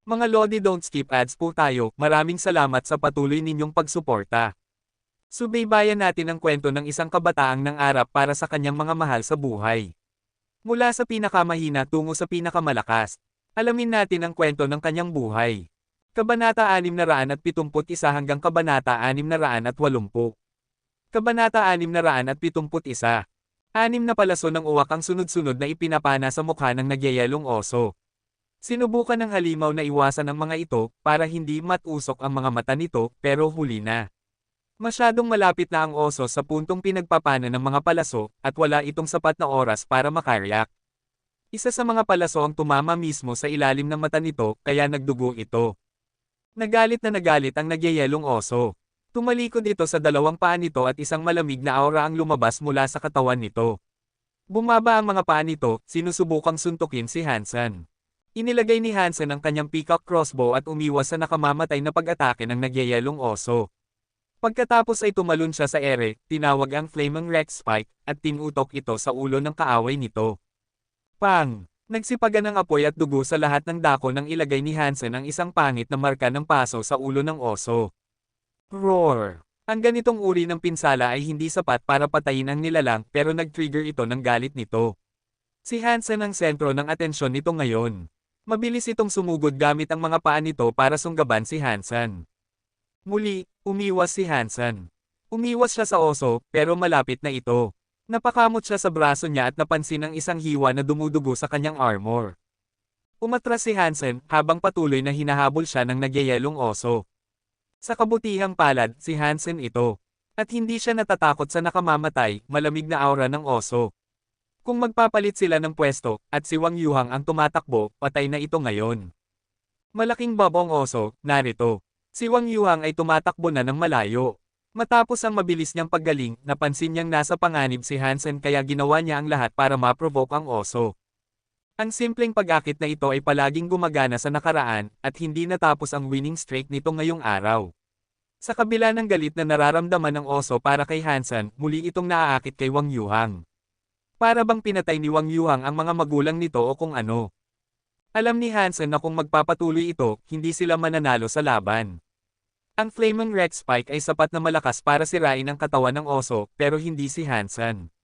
Mga Lodi, don't skip ads po tayo. Maraming salamat sa patuloy ninyong pagsuporta. Subaybayan natin ang kwento ng isang kabataang nangarap para sa kanyang mga mahal sa buhay. Mula sa pinakamahina tungo sa pinakamalakas. Alamin natin ang kwento ng kanyang buhay. Kabanata 671 hanggang Kabanata 680. Kabanata 671. Anim na palaso ng uwak ang sunod-sunod na ipinapana sa mukha ng nagyayelong oso. Sinubukan ng halimaw na iwasan ang mga ito para hindi matusok ang mga mata nito pero huli na. Masyadong malapit na ang oso sa puntong pinagpapana ng mga palaso at wala itong sapat na oras para makaryak. Isa sa mga palaso ang tumama mismo sa ilalim ng mata nito kaya nagdugo ito. Nagalit ang nagyayelong oso. Tumalikod ito sa dalawang paa nito at isang malamig na aura ang lumabas mula sa katawan nito. Bumaba ang mga paa nito, sinusubukang suntukin si Hansen. Inilagay ni Hansen ang kanyang peacock crossbow at umiwas sa nakamamatay na pag-atake ng nagyayelong oso. Pagkatapos ay tumalon siya sa ere, tinawag ang Flaming Rex Spike, at tinutok ito sa ulo ng kaaway nito. Pang! Nagsipagan ng apoy at dugo sa lahat ng dako nang ilagay ni Hansen ang isang pangit na marka ng paso sa ulo ng oso. Roar! Ang ganitong uri ng pinsala ay hindi sapat para patayin ang nilalang pero nag-trigger ito ng galit nito. Si Hansen ang sentro ng atensyon nito ngayon. Mabilis itong sumugod gamit ang mga paa nito para sunggaban si Hansen. Muli, umiwas si Hansen. Umiwas siya sa oso, pero malapit na ito. Napakamot siya sa braso niya at napansin ang isang hiwa na dumudugo sa kanyang armor. Umatras si Hansen habang patuloy na hinahabol siya ng nagyayelong oso. Sa kabutihang palad, si Hansen ito. At hindi siya natatakot sa nakamamatay, malamig na aura ng oso. Kung magpapalit sila ng pwesto, at si Wang Yuhang ang tumatakbo, patay na ito ngayon. Malaking babong oso, narito. Si Wang Yuhang ay tumatakbo na ng malayo. Matapos ang mabilis niyang paggaling, napansin niyang nasa panganib si Hansen kaya ginawa niya ang lahat para ma-provoke ang oso. Ang simpleng pag-akit na ito ay palaging gumagana sa nakaraan, at hindi natapos ang winning streak nito ngayong araw. Sa kabila ng galit na nararamdaman ng oso para kay Hansen, muli itong naaakit kay Wang Yuhang. Para bang pinatay ni Wang Yuhang ang mga magulang nito o kung ano. Alam ni Hansen na kung magpapatuloy ito, hindi sila mananalo sa laban. Ang Flaming Rex Spike ay sapat na malakas para sirain ang katawan ng oso, pero hindi si Hansen.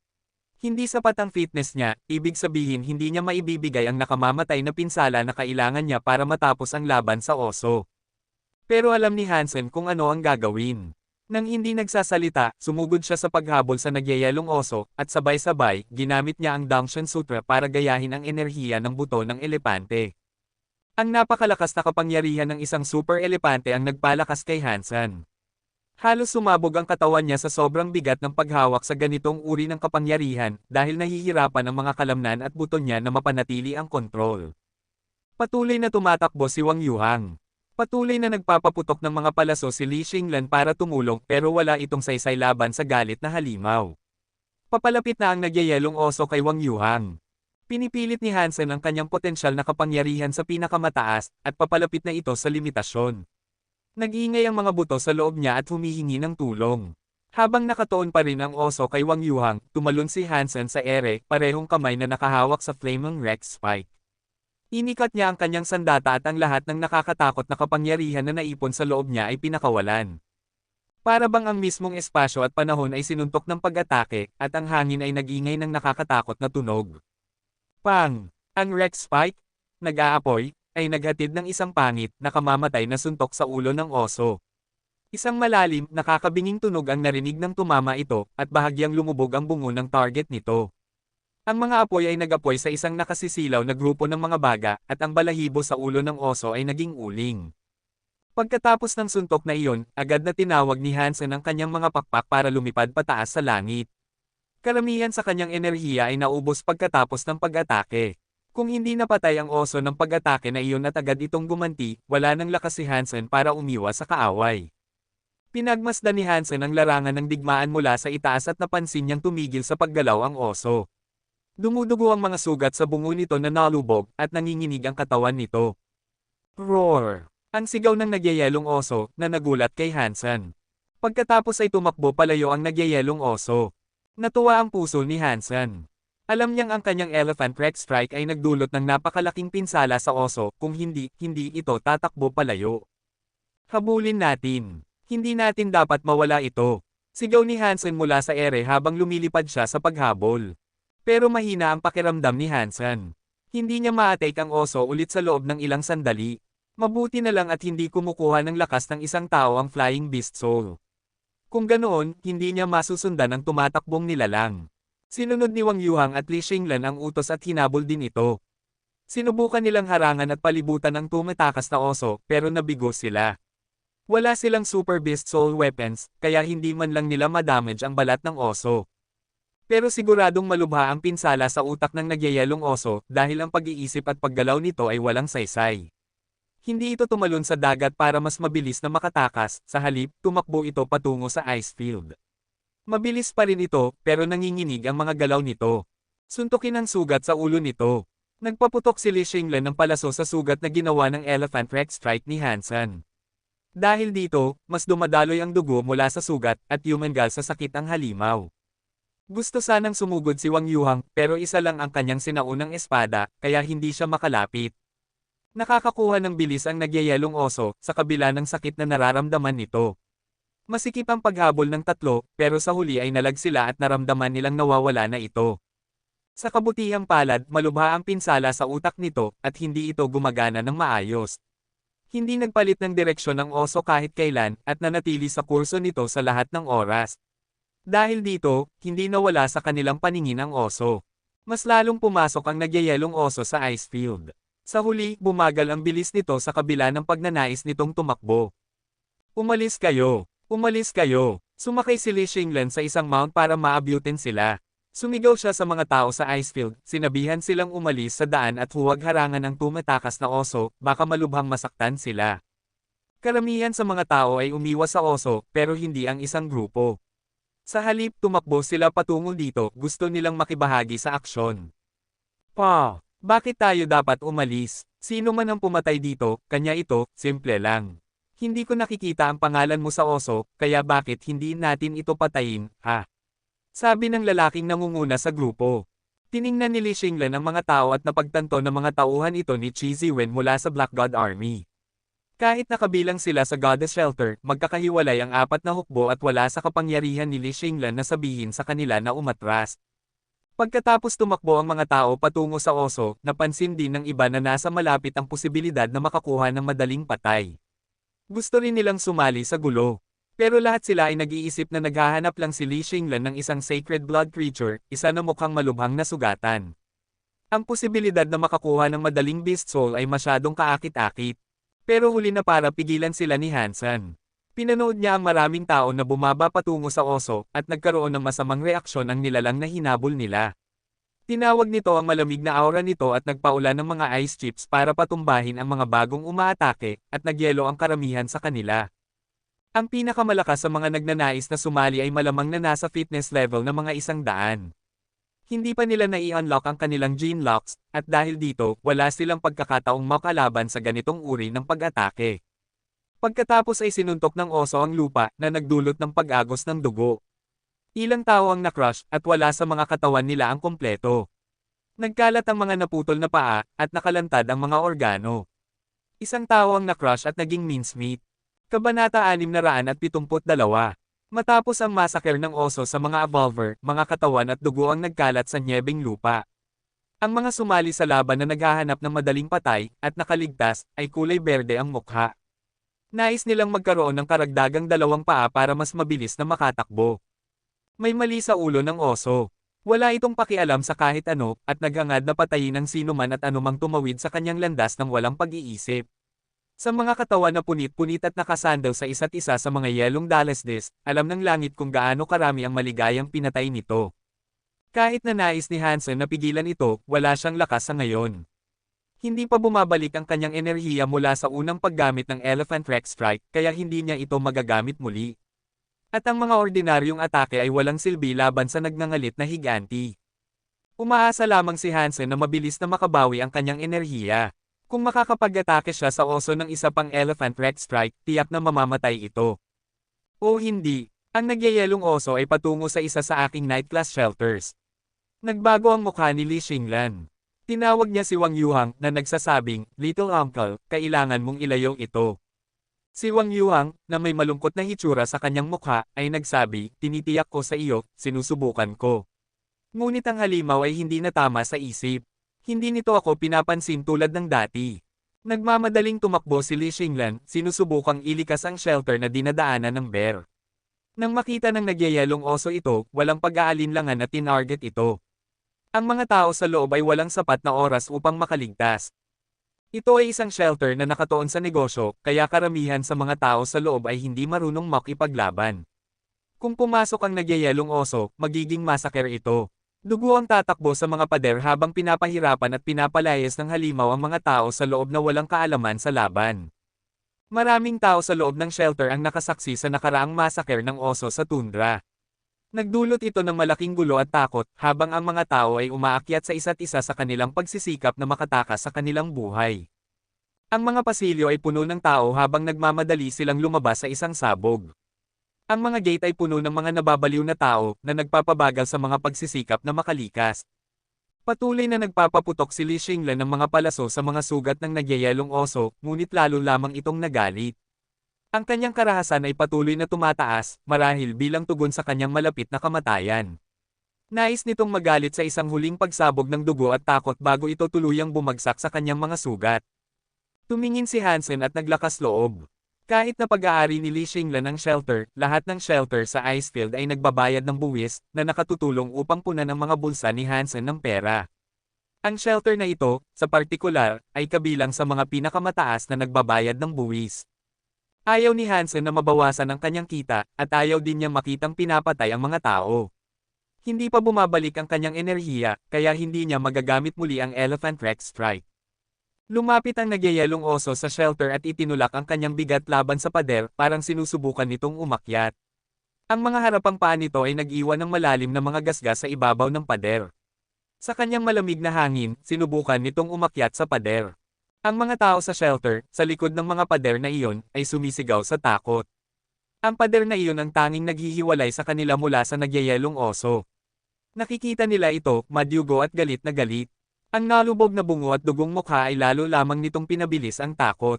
Hindi sapat ang fitness niya, ibig sabihin hindi niya maibibigay ang nakamamatay na pinsala na kailangan niya para matapos ang laban sa oso. Pero alam ni Hansen kung ano ang gagawin. Nang hindi nagsasalita, sumugod siya sa paghabol sa nagyayelong oso, at sabay-sabay, ginamit niya ang Dangshan Sutra para gayahin ang enerhiya ng buto ng elepante. Ang napakalakas na kapangyarihan ng isang super elepante ang nagpalakas kay Hansen. Halos sumabog ang katawan niya sa sobrang bigat ng paghawak sa ganitong uri ng kapangyarihan dahil nahihirapan ang mga kalamnan at buto niya na mapanatili ang kontrol. Patuloy na tumatakbo si Wang Yuhang. Patuloy na nagpapaputok ng mga palaso si Li Xinglan para tumulong pero wala itong saysay laban sa galit na halimaw. Papalapit na ang nagyayelong oso kay Wang Yuhang. Pinipilit ni Hansen ang kanyang potensyal na kapangyarihan sa pinakamataas at papalapit na ito sa limitasyon. Nag-iingay ang mga buto sa loob niya at humihingi ng tulong. Habang nakatuon pa rin ang oso kay Wang Yuhang, tumalon si Hansen sa ere, parehong kamay na nakahawak sa Flaming Rex Spike. Inikat niya ang kanyang sandata at ang lahat ng nakakatakot na kapangyarihan na naipon sa loob niya ay pinakawalan. Para bang ang mismong espasyo at panahon ay sinuntok ng pag-atake, at ang hangin ay nag-ingay ng nakakatakot na tunog. Pang! Ang Rex Spike, nag-aapoy, ay naghatid ng isang pangit, nakamamatay na suntok sa ulo ng oso. Isang malalim, nakakabinging tunog ang narinig ng tumama ito, at bahagyang lumubog ang bungo ng target nito. Ang mga apoy ay nag-apoy sa isang nakasisilaw na grupo ng mga baga, at ang balahibo sa ulo ng oso ay naging uling. Pagkatapos ng suntok na iyon, agad na tinawag ni Hansen ang kanyang mga pakpak para lumipad pataas sa langit. Karamihan sa kanyang enerhiya ay naubos pagkatapos ng pag-atake. Kung hindi napatay ang oso ng pag-atake na iyon at agad itong gumanti, wala nang lakas si Hansen para umiwas sa kaaway. Pinagmasdan ni Hansen ang larangan ng digmaan mula sa itaas at napansin niyang tumigil sa paggalaw ang oso. Dumudugo ang mga sugat sa bungo nito na nalubog, at nanginginig ang katawan nito. Roar! Ang sigaw ng nagyayelong oso, na nagulat kay Hansen. Pagkatapos ay tumakbo palayo ang nagyayelong oso. Natuwa ang puso ni Hansen. Alam niyang ang kanyang Elephant Rex Strike ay nagdulot ng napakalaking pinsala sa oso, kung hindi ito tatakbo palayo. Habulin natin. Hindi natin dapat mawala ito. Sigaw ni Hansen mula sa ere habang lumilipad siya sa paghabol. Pero mahina ang pakiramdam ni Hansen. Hindi niya ma-take ang oso ulit sa loob ng ilang sandali. Mabuti na lang at hindi kumukuha ng lakas ng isang tao ang Flying Beast Soul. Kung ganoon, hindi niya masusundan ang tumatakbong nilalang. Sinunod ni Wang Yuhang at Li Xinglan ang utos at hinabol din ito. Sinubukan nilang harangan at palibutan ang tumatakas na oso, pero nabigo sila. Wala silang Super Beast Soul weapons, kaya hindi man lang nila madamage ang balat ng oso. Pero siguradong malubha ang pinsala sa utak ng nagyayelong oso dahil ang pag-iisip at paggalaw nito ay walang saysay. Hindi ito tumalon sa dagat para mas mabilis na makatakas, sa halip, tumakbo ito patungo sa ice field. Mabilis pa rin ito, pero nanginginig ang mga galaw nito. Suntukin ang sugat sa ulo nito. Nagpaputok si Li Xinglan ng palaso sa sugat na ginawa ng Elephant Rex Strike ni Hansen. Dahil dito, mas dumadaloy ang dugo mula sa sugat at yumengal sa sakit ang halimaw. Gusto sanang sumugod si Wang Yuhang pero isa lang ang kanyang sinaunang espada, kaya hindi siya makalapit. Nakakakuha ng bilis ang nagyayelong oso sa kabila ng sakit na nararamdaman nito. Masikip ang paghabol ng tatlo, pero sa huli ay nalag sila at naramdaman nilang nawawala na ito. Sa kabutihang palad, malubha ang pinsala sa utak nito at hindi ito gumagana ng maayos. Hindi nagpalit ng direksyon ng oso kahit kailan at nanatili sa kurso nito sa lahat ng oras. Dahil dito, hindi nawala sa kanilang paningin ang oso. Mas lalong pumasok ang nagyayelong oso sa ice field. Sa huli, bumagal ang bilis nito sa kabila ng pagnanais nitong tumakbo. Umalis kayo! Umalis kayo! Sumakay si Li Xinglan sa isang mount para maabutin sila. Sumigaw siya sa mga tao sa ice field, sinabihan silang umalis sa daan at huwag harangan ng tumatakas na oso, baka malubhang masaktan sila. Karamihan sa mga tao ay umiwas sa oso, pero hindi ang isang grupo. Sa halip tumakbo sila patungo dito, gusto nilang makibahagi sa aksyon. Pa, bakit tayo dapat umalis? Sino man ang pumatay dito, kanya ito, simple lang. Hindi ko nakikita ang pangalan mo sa oso, kaya bakit hindi natin ito patayin, ha? Sabi ng lalaking nangunguna sa grupo. Tiningnan ni Li Xinglan ang mga tao at napagtanto ng mga tauhan ito ni Chi Ziwen mula sa Black God Army. Kahit nakabilang sila sa Goddess Shelter, magkakahiwalay ang apat na hukbo at wala sa kapangyarihan ni Li Xinglan na sabihin sa kanila na umatras. Pagkatapos tumakbo ang mga tao patungo sa oso, napansin din ng iba na nasa malapit ang posibilidad na makakuha ng madaling patay. Gusto rin nilang sumali sa gulo. Pero lahat sila ay nag-iisip na naghahanap lang si Li Xinglan ng isang sacred blood creature, isa na mukhang malubhang na sugatan. Ang posibilidad na makakuha ng madaling beast soul ay masyadong kaakit-akit. Pero huli na para pigilan sila ni Hansen. Pinanood niya ang maraming tao na bumaba patungo sa oso at nagkaroon ng masamang reaksyon ang nilalang na hinabol nila. Tinawag nito ang malamig na aura nito at nagpaulan ng mga ice chips para patumbahin ang mga bagong umaatake at nagyelo ang karamihan sa kanila. Ang pinakamalakas sa mga nagnanais na sumali ay malamang na nasa fitness level na mga 100. Hindi pa nila nai-unlock ang kanilang gene locks, at dahil dito, wala silang pagkakataong makalaban sa ganitong uri ng pag-atake. Pagkatapos ay sinuntok ng oso ang lupa na nagdulot ng pag-agos ng dugo. Ilang tao ang na-crush at wala sa mga katawan nila ang kompleto. Nagkalat ang mga naputol na paa at nakalantad ang mga organo. Isang tao ang na-crush at naging mincemeat. Kabanata 672. Matapos ang massacre ng oso sa mga evolver, mga katawan at dugo ang nagkalat sa nyebeng lupa. Ang mga sumali sa laban na naghahanap ng madaling patay, at nakaligtas, ay kulay berde ang mukha. Nais nilang magkaroon ng karagdagang 2 paa para mas mabilis na makatakbo. May mali sa ulo ng oso. Wala itong pakialam sa kahit ano, at naghangad na patayin ang sino man at anumang tumawid sa kanyang landas ng walang pag-iisip. Sa mga katawan na punit-punit at nakasandal sa isa't isa sa mga yelong dalasdes, alam ng langit kung gaano karami ang maligayang pinatay nito. Kahit na nais ni Hansen na pigilan ito, wala siyang lakas sa ngayon. Hindi pa bumabalik ang kanyang enerhiya mula sa unang paggamit ng Elephant Rex Strike, kaya hindi niya ito magagamit muli. At ang mga ordinaryong atake ay walang silbi laban sa nagngangalit na higanti. Umaasa lamang si Hansen na mabilis na makabawi ang kanyang enerhiya. Kung makakapag-atake siya sa oso ng isa pang Elephant Rex Strike, tiyak na mamamatay ito. O hindi, ang nagyayelong oso ay patungo sa isa sa aking night class shelters. Nagbago ang mukha ni Li Xinglan. Tinawag niya si Wang Yuhang na nagsasabing, "Little uncle, kailangan mong ilayo ito." Si Wang Yuhang, na may malungkot na hitsura sa kanyang mukha, ay nagsabi, "Tinitiyak ko sa iyo, sinusubukan ko." Ngunit ang halimaw ay hindi na tama sa isip. Hindi nito ako pinapansin tulad ng dati. Nagmamadaling tumakbo si Li Xinglan, sinusubukang ilikas ang shelter na dinadaanan ng bear. Nang makita ng nagyayelong oso ito, walang pag-aalinlangan na tinarget ito. Ang mga tao sa loob ay walang sapat na oras upang makaligtas. Ito ay isang shelter na nakatuon sa negosyo, kaya karamihan sa mga tao sa loob ay hindi marunong makipaglaban. Kung pumasok ang nagyayelong oso, magiging massacre ito. Dugo ang tatakbo sa mga pader habang pinapahirapan at pinapalayas ng halimaw ang mga tao sa loob na walang kaalaman sa laban. Maraming tao sa loob ng shelter ang nakasaksi sa nakaraang massacre ng oso sa tundra. Nagdulot ito ng malaking gulo at takot, habang ang mga tao ay umaakyat sa isa't isa sa kanilang pagsisikap na makatakas sa kanilang buhay. Ang mga pasilyo ay puno ng tao habang nagmamadali silang lumabas sa isang sabog. Ang mga gate ay puno ng mga nababaliw na tao na nagpapabagal sa mga pagsisikap na makalikas. Patuloy na nagpapaputok si Li Xinglan ng mga palaso sa mga sugat ng nagyayelong oso, ngunit lalo lamang itong nagalit. Ang kanyang karahasan ay patuloy na tumataas, marahil bilang tugon sa kanyang malapit na kamatayan. Nais nitong magalit sa isang huling pagsabog ng dugo at takot bago ito tuluyang bumagsak sa kanyang mga sugat. Tumingin si Hansen at naglakas loob. Kahit na pag-aari ni Li Xinglan ng shelter, lahat ng shelter sa Icefield ay nagbabayad ng buwis na nakatutulong upang punan ang mga bulsa ni Hansen ng pera. Ang shelter na ito, sa partikular, ay kabilang sa mga pinakamataas na nagbabayad ng buwis. Ayaw ni Hansen na mabawasan ang kanyang kita, at ayaw din niyang makitang pinapatay ang mga tao. Hindi pa bumabalik ang kanyang enerhiya, kaya hindi niya magagamit muli ang Elephant Rex Strike. Lumapit ang nagyayelong oso sa shelter at itinulak ang kanyang bigat laban sa pader, parang sinusubukan nitong umakyat. Ang mga harapang paa nito ay nag-iwan ng malalim na mga gasgas sa ibabaw ng pader. Sa kanyang malamig na hangin, sinubukan nitong umakyat sa pader. Ang mga tao sa shelter, sa likod ng mga pader na iyon, ay sumisigaw sa takot. Ang pader na iyon ang tanging naghihiwalay sa kanila mula sa nagyayelong oso. Nakikita nila ito, madyugo at galit na galit. Ang nalubog na bungo at dugong mukha ay lalo lamang nitong pinabilis ang takot.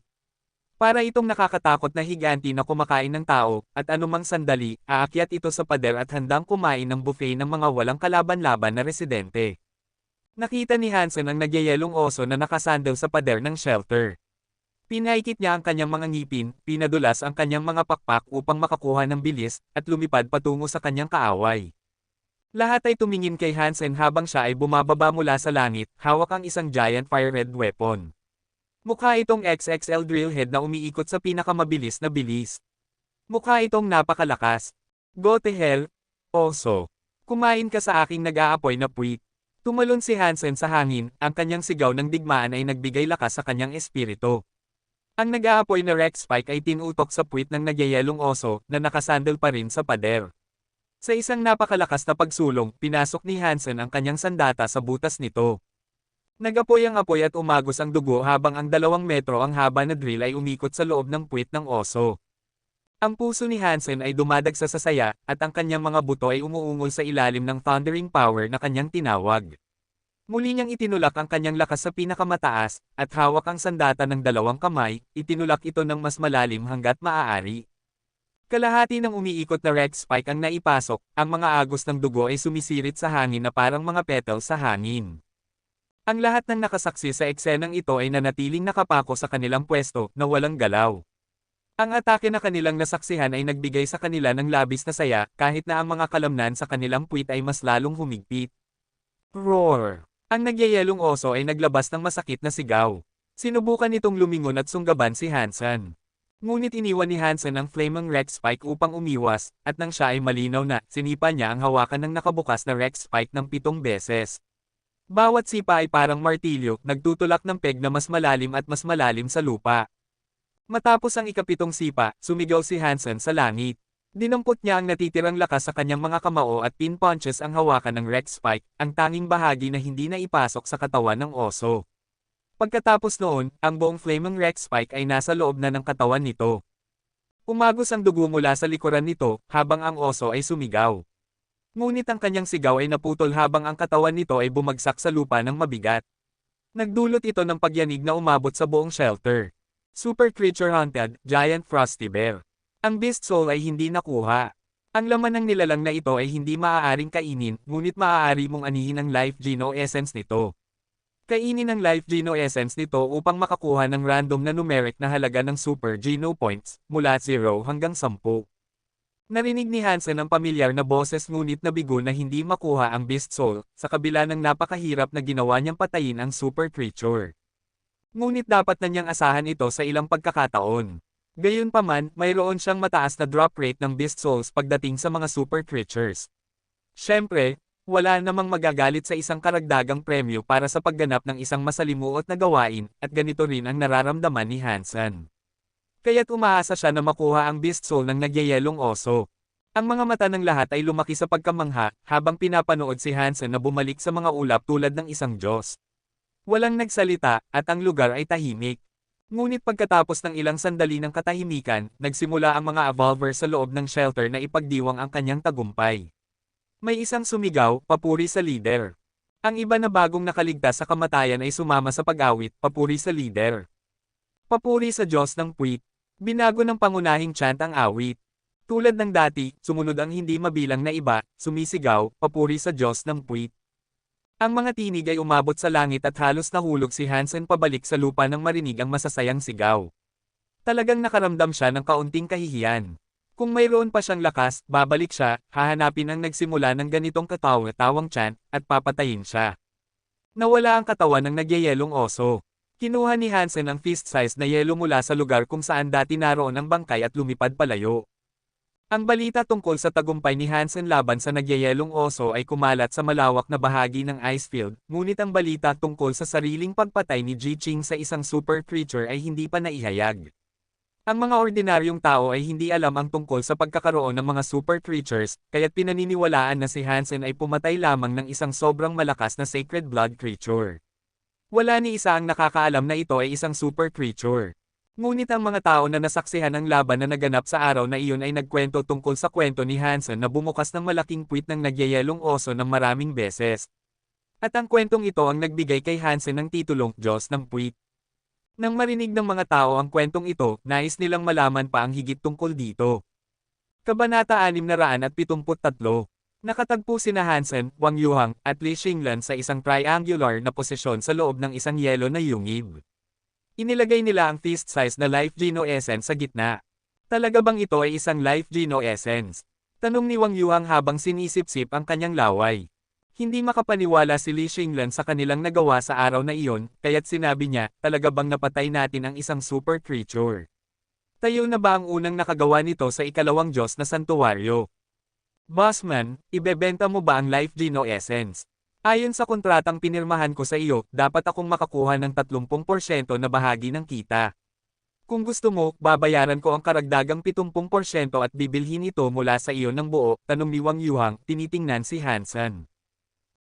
Para itong nakakatakot na higanti na kumakain ng tao, at anumang sandali, aakyat ito sa pader at handang kumain ng buffet ng mga walang kalaban-laban na residente. Nakita ni Hansen ang nagyayelong oso na nakasandal sa pader ng shelter. Pinaikit niya ang kanyang mga ngipin, pinadulas ang kanyang mga pakpak upang makakuha ng bilis, at lumipad patungo sa kanyang kaaway. Lahat ay tumingin kay Hansen habang siya ay bumababa mula sa langit, hawak ang isang giant fire-red weapon. Mukha itong XXL drill head na umiikot sa pinakamabilis na bilis. Mukha itong napakalakas. Go to hell, oso. Kumain ka sa aking nag-aapoy na puwit. Tumalon si Hansen sa hangin, ang kanyang sigaw ng digmaan ay nagbigay lakas sa kanyang espiritu. Ang nag-aapoy na Rex Spike ay tinutok sa puwit ng nagyayelong oso na nakasandal pa rin sa pader. Sa isang napakalakas na pagsulong, pinasok ni Hansen ang kanyang sandata sa butas nito. Nag-apoy ang apoy at umagos ang dugo habang ang 2 metro ang haba na drill ay umikot sa loob ng puwit ng oso. Ang puso ni Hansen ay dumadagsa sa saya, at ang kanyang mga buto ay umuungol sa ilalim ng thundering power na kanyang tinawag. Muli niyang itinulak ang kanyang lakas sa pinakamataas, at hawak ang sandata ng 2 kamay, itinulak ito ng mas malalim hanggat maaari. Kalahati ng umiikot na Rex Spike ang naipasok, ang mga agos ng dugo ay sumisirit sa hangin na parang mga petals sa hangin. Ang lahat ng nakasaksi sa eksenang ito ay nanatiling nakapako sa kanilang pwesto, na walang galaw. Ang atake na kanilang nasaksihan ay nagbigay sa kanila ng labis na saya, kahit na ang mga kalamnan sa kanilang puwit ay mas lalong humigpit. Roar! Ang nagyayelong oso ay naglabas ng masakit na sigaw. Sinubukan nitong lumingon at sunggaban si Hansen. Ngunit iniwan ni Hansen ang flaming Rex Spike upang umiwas, at nang siya ay malinaw na, sinipa niya ang hawakan ng nakabukas na Rex Spike ng 7 beses. Bawat sipa ay parang martilyo, nagtutulak ng peg na mas malalim at mas malalim sa lupa. Matapos ang ika-7 sipa, sumigaw si Hansen sa langit. Dinampot niya ang natitirang lakas sa kanyang mga kamao at pin punches ang hawakan ng Rex Spike, ang tanging bahagi na hindi na ipasok sa katawan ng oso. Pagkatapos noon, ang buong flaming Rex Spike ay nasa loob na ng katawan nito. Umagos ang dugo mula sa likuran nito, habang ang oso ay sumigaw. Ngunit ang kanyang sigaw ay naputol habang ang katawan nito ay bumagsak sa lupa ng mabigat. Nagdulot ito ng pagyanig na umabot sa buong shelter. Super Creature Hunted, Giant Frosty Bear. Ang Beast Soul ay hindi nakuha. Ang laman ng nilalang na ito ay hindi maaaring kainin, ngunit maaari mong anihin ang Life Geno Essence nito. Kainin ang Life Geno Essence nito upang makakuha ng random na numeric na halaga ng Super Geno Points, mula 0 hanggang 10. Narinig ni Hansen ang pamilyar na boses ngunit nabigo na hindi makuha ang Beast Soul, sa kabila ng napakahirap na ginawa niyang patayin ang super creature. Ngunit dapat na niyang asahan ito sa ilang pagkakataon. Gayunpaman, mayroon siyang mataas na drop rate ng Beast Souls pagdating sa mga super creatures. Siyempre, wala namang magagalit sa isang karagdagang premyo para sa pagganap ng isang masalimuot na gawain, at ganito rin ang nararamdaman ni Hansen. Kaya't umaasa siya na makuha ang Beast Soul ng nagyayelong oso. Ang mga mata ng lahat ay lumaki sa pagkamangha, habang pinapanood si Hansen na bumalik sa mga ulap tulad ng isang Diyos. Walang nagsalita, at ang lugar ay tahimik. Ngunit pagkatapos ng ilang sandali ng katahimikan, nagsimula ang mga evolver sa loob ng shelter na ipagdiwang ang kanyang tagumpay. May isang sumigaw, papuri sa leader. Ang iba na bagong nakaligtas sa kamatayan ay sumama sa pag-awit, papuri sa leader. Papuri sa Diyos ng puwit. Binago ng pangunahing chant ang awit. Tulad ng dati, sumunod ang hindi mabilang na iba, sumisigaw, papuri sa Diyos ng puwit. Ang mga tinig ay umabot sa langit at halos nahulog si Hansen pabalik sa lupa nang marinig ang masasayang sigaw. Talagang nakaramdam siya ng kaunting kahihiyan. Kung mayroon pa siyang lakas, babalik siya, hahanapin ang nagsimula ng ganitong katawa-tawang chant, at papatayin siya. Nawala ang katawan ng nagyayelong oso. Kinuha ni Hansen ang fist-size na yelo mula sa lugar kung saan dati naroon ang bangkay at lumipad palayo. Ang balita tungkol sa tagumpay ni Hansen laban sa nagyayelong oso ay kumalat sa malawak na bahagi ng Icefield, ngunit ang balita tungkol sa sariling pagpatay ni Ji Qing sa isang super creature ay hindi pa naihayag. Ang mga ordinaryong tao ay hindi alam ang tungkol sa pagkakaroon ng mga super creatures, kaya't pinaniniwalaan na si Hansen ay pumatay lamang ng isang sobrang malakas na sacred blood creature. Wala ni isa ang nakakaalam na ito ay isang super creature. Ngunit ang mga tao na nasaksihan ang laban na naganap sa araw na iyon ay nagkwento tungkol sa kwento ni Hansen na bumukas ng malaking puwit ng nagyayelong oso ng maraming beses. At ang kwentong ito ang nagbigay kay Hansen ng titulong Diyos ng Puwit. Nang marinig ng mga tao ang kwentong ito, nais nilang malaman pa ang higit tungkol dito. Kabanata 673. Nakatagpo sina Hansen, Wang Yuhang, at Li Xinglan sa isang triangular na posisyon sa loob ng isang yelo na yungib. Inilagay nila ang fist-size na Life Geno Essence sa gitna. Talaga bang ito ay isang Life Geno Essence? Tanong ni Wang Yuhang habang sinisip-sip ang kanyang laway. Hindi makapaniwala si Li Xinglan sa kanilang nagawa sa araw na iyon, kaya't sinabi niya, talaga bang napatay natin ang isang super creature? Tayo na ba ang unang nakagawa nito sa ikalawang Diyos na santuwaryo? Bossman, ibebenta mo ba ang Life Geno Essence? Ayon sa kontratang pinirmahan ko sa iyo, dapat akong makakuha ng 30% na bahagi ng kita. Kung gusto mo, babayaran ko ang karagdagang 70% at bibilhin ito mula sa iyo ng buo, tanong ni Wang Yuhang, tinitingnan si Hansen.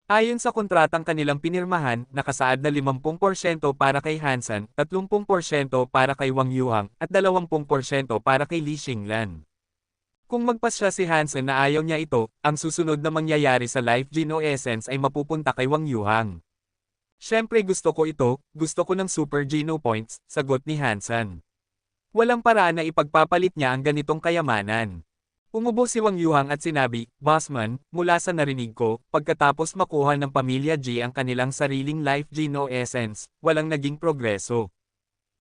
Ayon sa kontratang kanilang pinirmahan, nakasaad na 50% para kay Hansen, 30% para kay Wang Yuhang, at 20% para kay Li Xinglan. Kung magpasya si Hansen na ayaw niya ito, ang susunod na mangyayari sa Life Geno Essence ay mapupunta kay Wang Yuhang. Siyempre gusto ko ito, gusto ko ng Super Geno Points, sagot ni Hansen. Walang paraan na ipagpapalit niya ang ganitong kayamanan. Umubo si Wang Yuhang at sinabi, Bossman, mula sa narinig ko, pagkatapos makuha ng pamilya G ang kanilang sariling Life Geno Essence, walang naging progreso.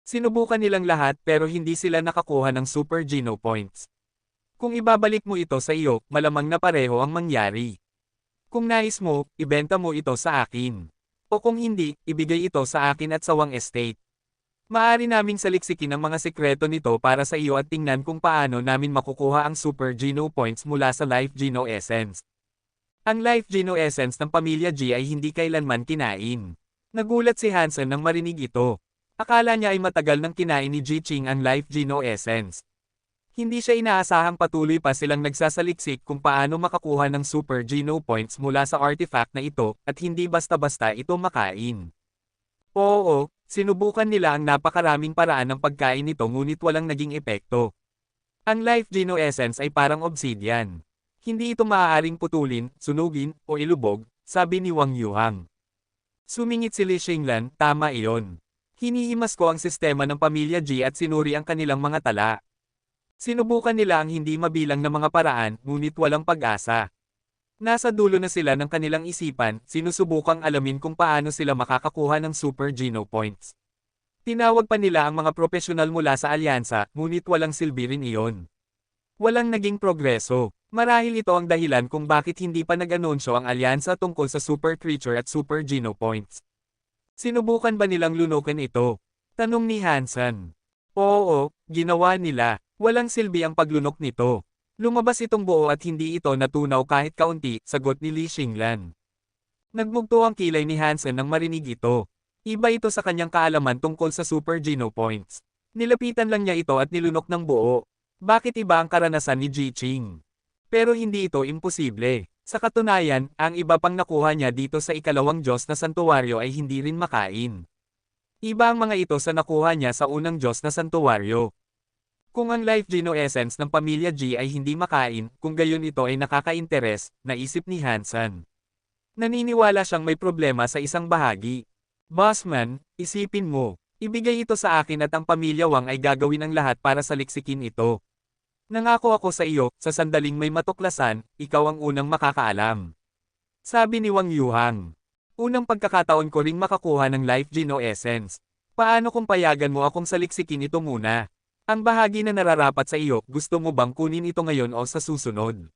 Sinubukan nilang lahat pero hindi sila nakakuha ng Super Geno Points. Kung ibabalik mo ito sa iyo, malamang na pareho ang mangyari. Kung nais mo, ibenta mo ito sa akin. O kung hindi, ibigay ito sa akin at sa Wang Estate. Maaari naming saliksikin ang mga sekreto nito para sa iyo at tingnan kung paano namin makukuha ang Super Geno Points mula sa Life Geno Essence. Ang Life Geno Essence ng pamilya G ay hindi kailanman kinain. Nagulat si Hansen nang marinig ito. Akala niya ay matagal nang kinain ni Ji Qing ang Life Geno Essence. Hindi siya inaasahang patuloy pa silang nagsasaliksik kung paano makakuha ng Super Geno Points mula sa artifact na ito, at hindi basta-basta ito makain. Oo, sinubukan nila ang napakaraming paraan ng pagkain nito ngunit walang naging epekto. Ang Life Geno Essence ay parang obsidian. Hindi ito maaaring putulin, sunugin, o ilubog, sabi ni Wang Yuhang. Sumingit si Li Xinglan, tama iyon. Hinihimas ko ang sistema ng pamilya Ji at sinuri ang kanilang mga tala. Sinubukan nila ang hindi mabilang na mga paraan, ngunit walang pag-asa. Nasa dulo na sila ng kanilang isipan, sinusubukang alamin kung paano sila makakakuha ng Super Geno Points. Tinawag pa nila ang mga profesional mula sa alyansa, ngunit walang silbi rin iyon. Walang naging progreso. Marahil ito ang dahilan kung bakit hindi pa nag-anunsyo ang alyansa tungkol sa Super Creature at Super Geno Points. Sinubukan ba nilang lunukin ito? Tanong ni Hansen. Oo, ginawa nila. Walang silbi ang paglunok nito. Lumabas itong buo at hindi ito natunaw kahit kaunti, sagot ni Li Xinglan. Nagmugto ang kilay ni Hansen nang marinig ito. Iba ito sa kanyang kaalaman tungkol sa Super Geno Points. Nilapitan lang niya ito at nilunok ng buo. Bakit iba ang karanasan ni Ji Qing? Pero hindi ito imposible. Sa katunayan, ang iba pang nakuha niya dito sa ikalawang Diyos na santuwaryo ay hindi rin makain. Iba ang mga ito sa nakuha niya sa unang Diyos na santuwaryo. Kung ang Life Geno Essence ng pamilya G ay hindi makain, kung gayon ito ay nakaka-interes, naisip ni Hansen. Naniniwala siyang may problema sa isang bahagi. Bossman, isipin mo, ibigay ito sa akin at ang pamilya Wang ay gagawin ang lahat para saliksikin ito. Nangako ako sa iyo, sa sandaling may matuklasan, ikaw ang unang makakaalam. Sabi ni Wang Yuhang. Unang pagkakataon ko ring makakuha ng Life Geno Essence. Paano kung payagan mo akong saliksikin ito muna? Ang bahagi na nararapat sa iyo, gusto mo bang kunin ito ngayon o sa susunod?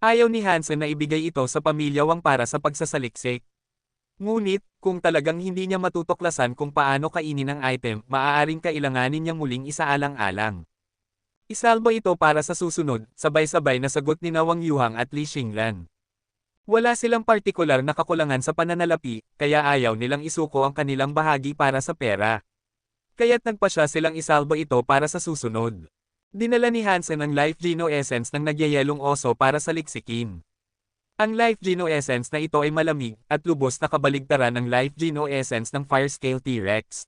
Ayaw ni Hansen na ibigay ito sa pamilya Wang para sa pagsasaliksik. Ngunit, kung talagang hindi niya matutuklasan kung paano kainin ang item, maaaring kailanganin niyang muling isaalang-alang. Isalba ito para sa susunod, sabay-sabay na sagot ni Wang Yuhang at Li Xinglan. Wala silang partikular na kakulangan sa pananalapi, kaya ayaw nilang isuko ang kanilang bahagi para sa pera. Kaya't nagpasya silang isalba ito para sa susunod. Dinala ni Hansen ang Life Geno Essence ng nagyayelong oso para sa liksikin. Ang Life Geno Essence na ito ay malamig, at lubos na kabaligtaran ng Life Geno Essence ng Fire Scale T-Rex.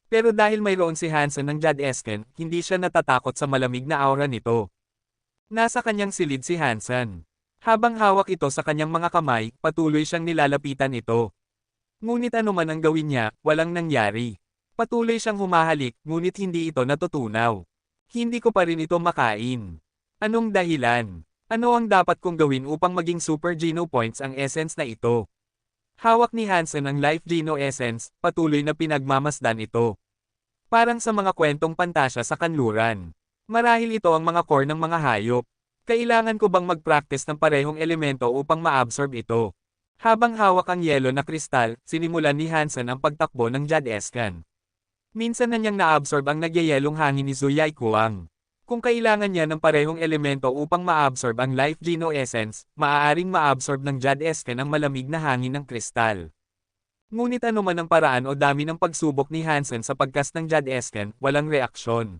Pero dahil mayroon si Hansen ng Jadesken, hindi siya natatakot sa malamig na aura nito. Nasa kanyang silid si Hansen. Habang hawak ito sa kanyang mga kamay, patuloy siyang nilalapitan ito. Ngunit ano man ang gawin niya, walang nangyari. Patuloy siyang humahalik, ngunit hindi ito natutunaw. Hindi ko pa rin ito makain. Anong dahilan? Ano ang dapat kong gawin upang maging Super Geno Points ang essence na ito? Hawak ni Hansen ang Life Geno Essence, patuloy na pinagmamasdan ito. Parang sa mga kwentong pantasya sa kanluran. Marahil ito ang mga core ng mga hayop. Kailangan ko bang mag-practice ng parehong elemento upang ma-absorb ito? Habang hawak ang yelo na kristal, sinimulan ni Hansen ang pagtakbo ng Jadesken. Minsan na niyang na-absorb ang nagyayelong hangin ni Zuyai Kuang. Kung kailangan niya ng parehong elemento upang ma-absorb ang Life Geno Essence, maaaring ma-absorb ng Jadesken ang malamig na hangin ng kristal. Ngunit ano man ang paraan o dami ng pagsubok ni Hansen sa pagkas ng Jadesken, walang reaksyon.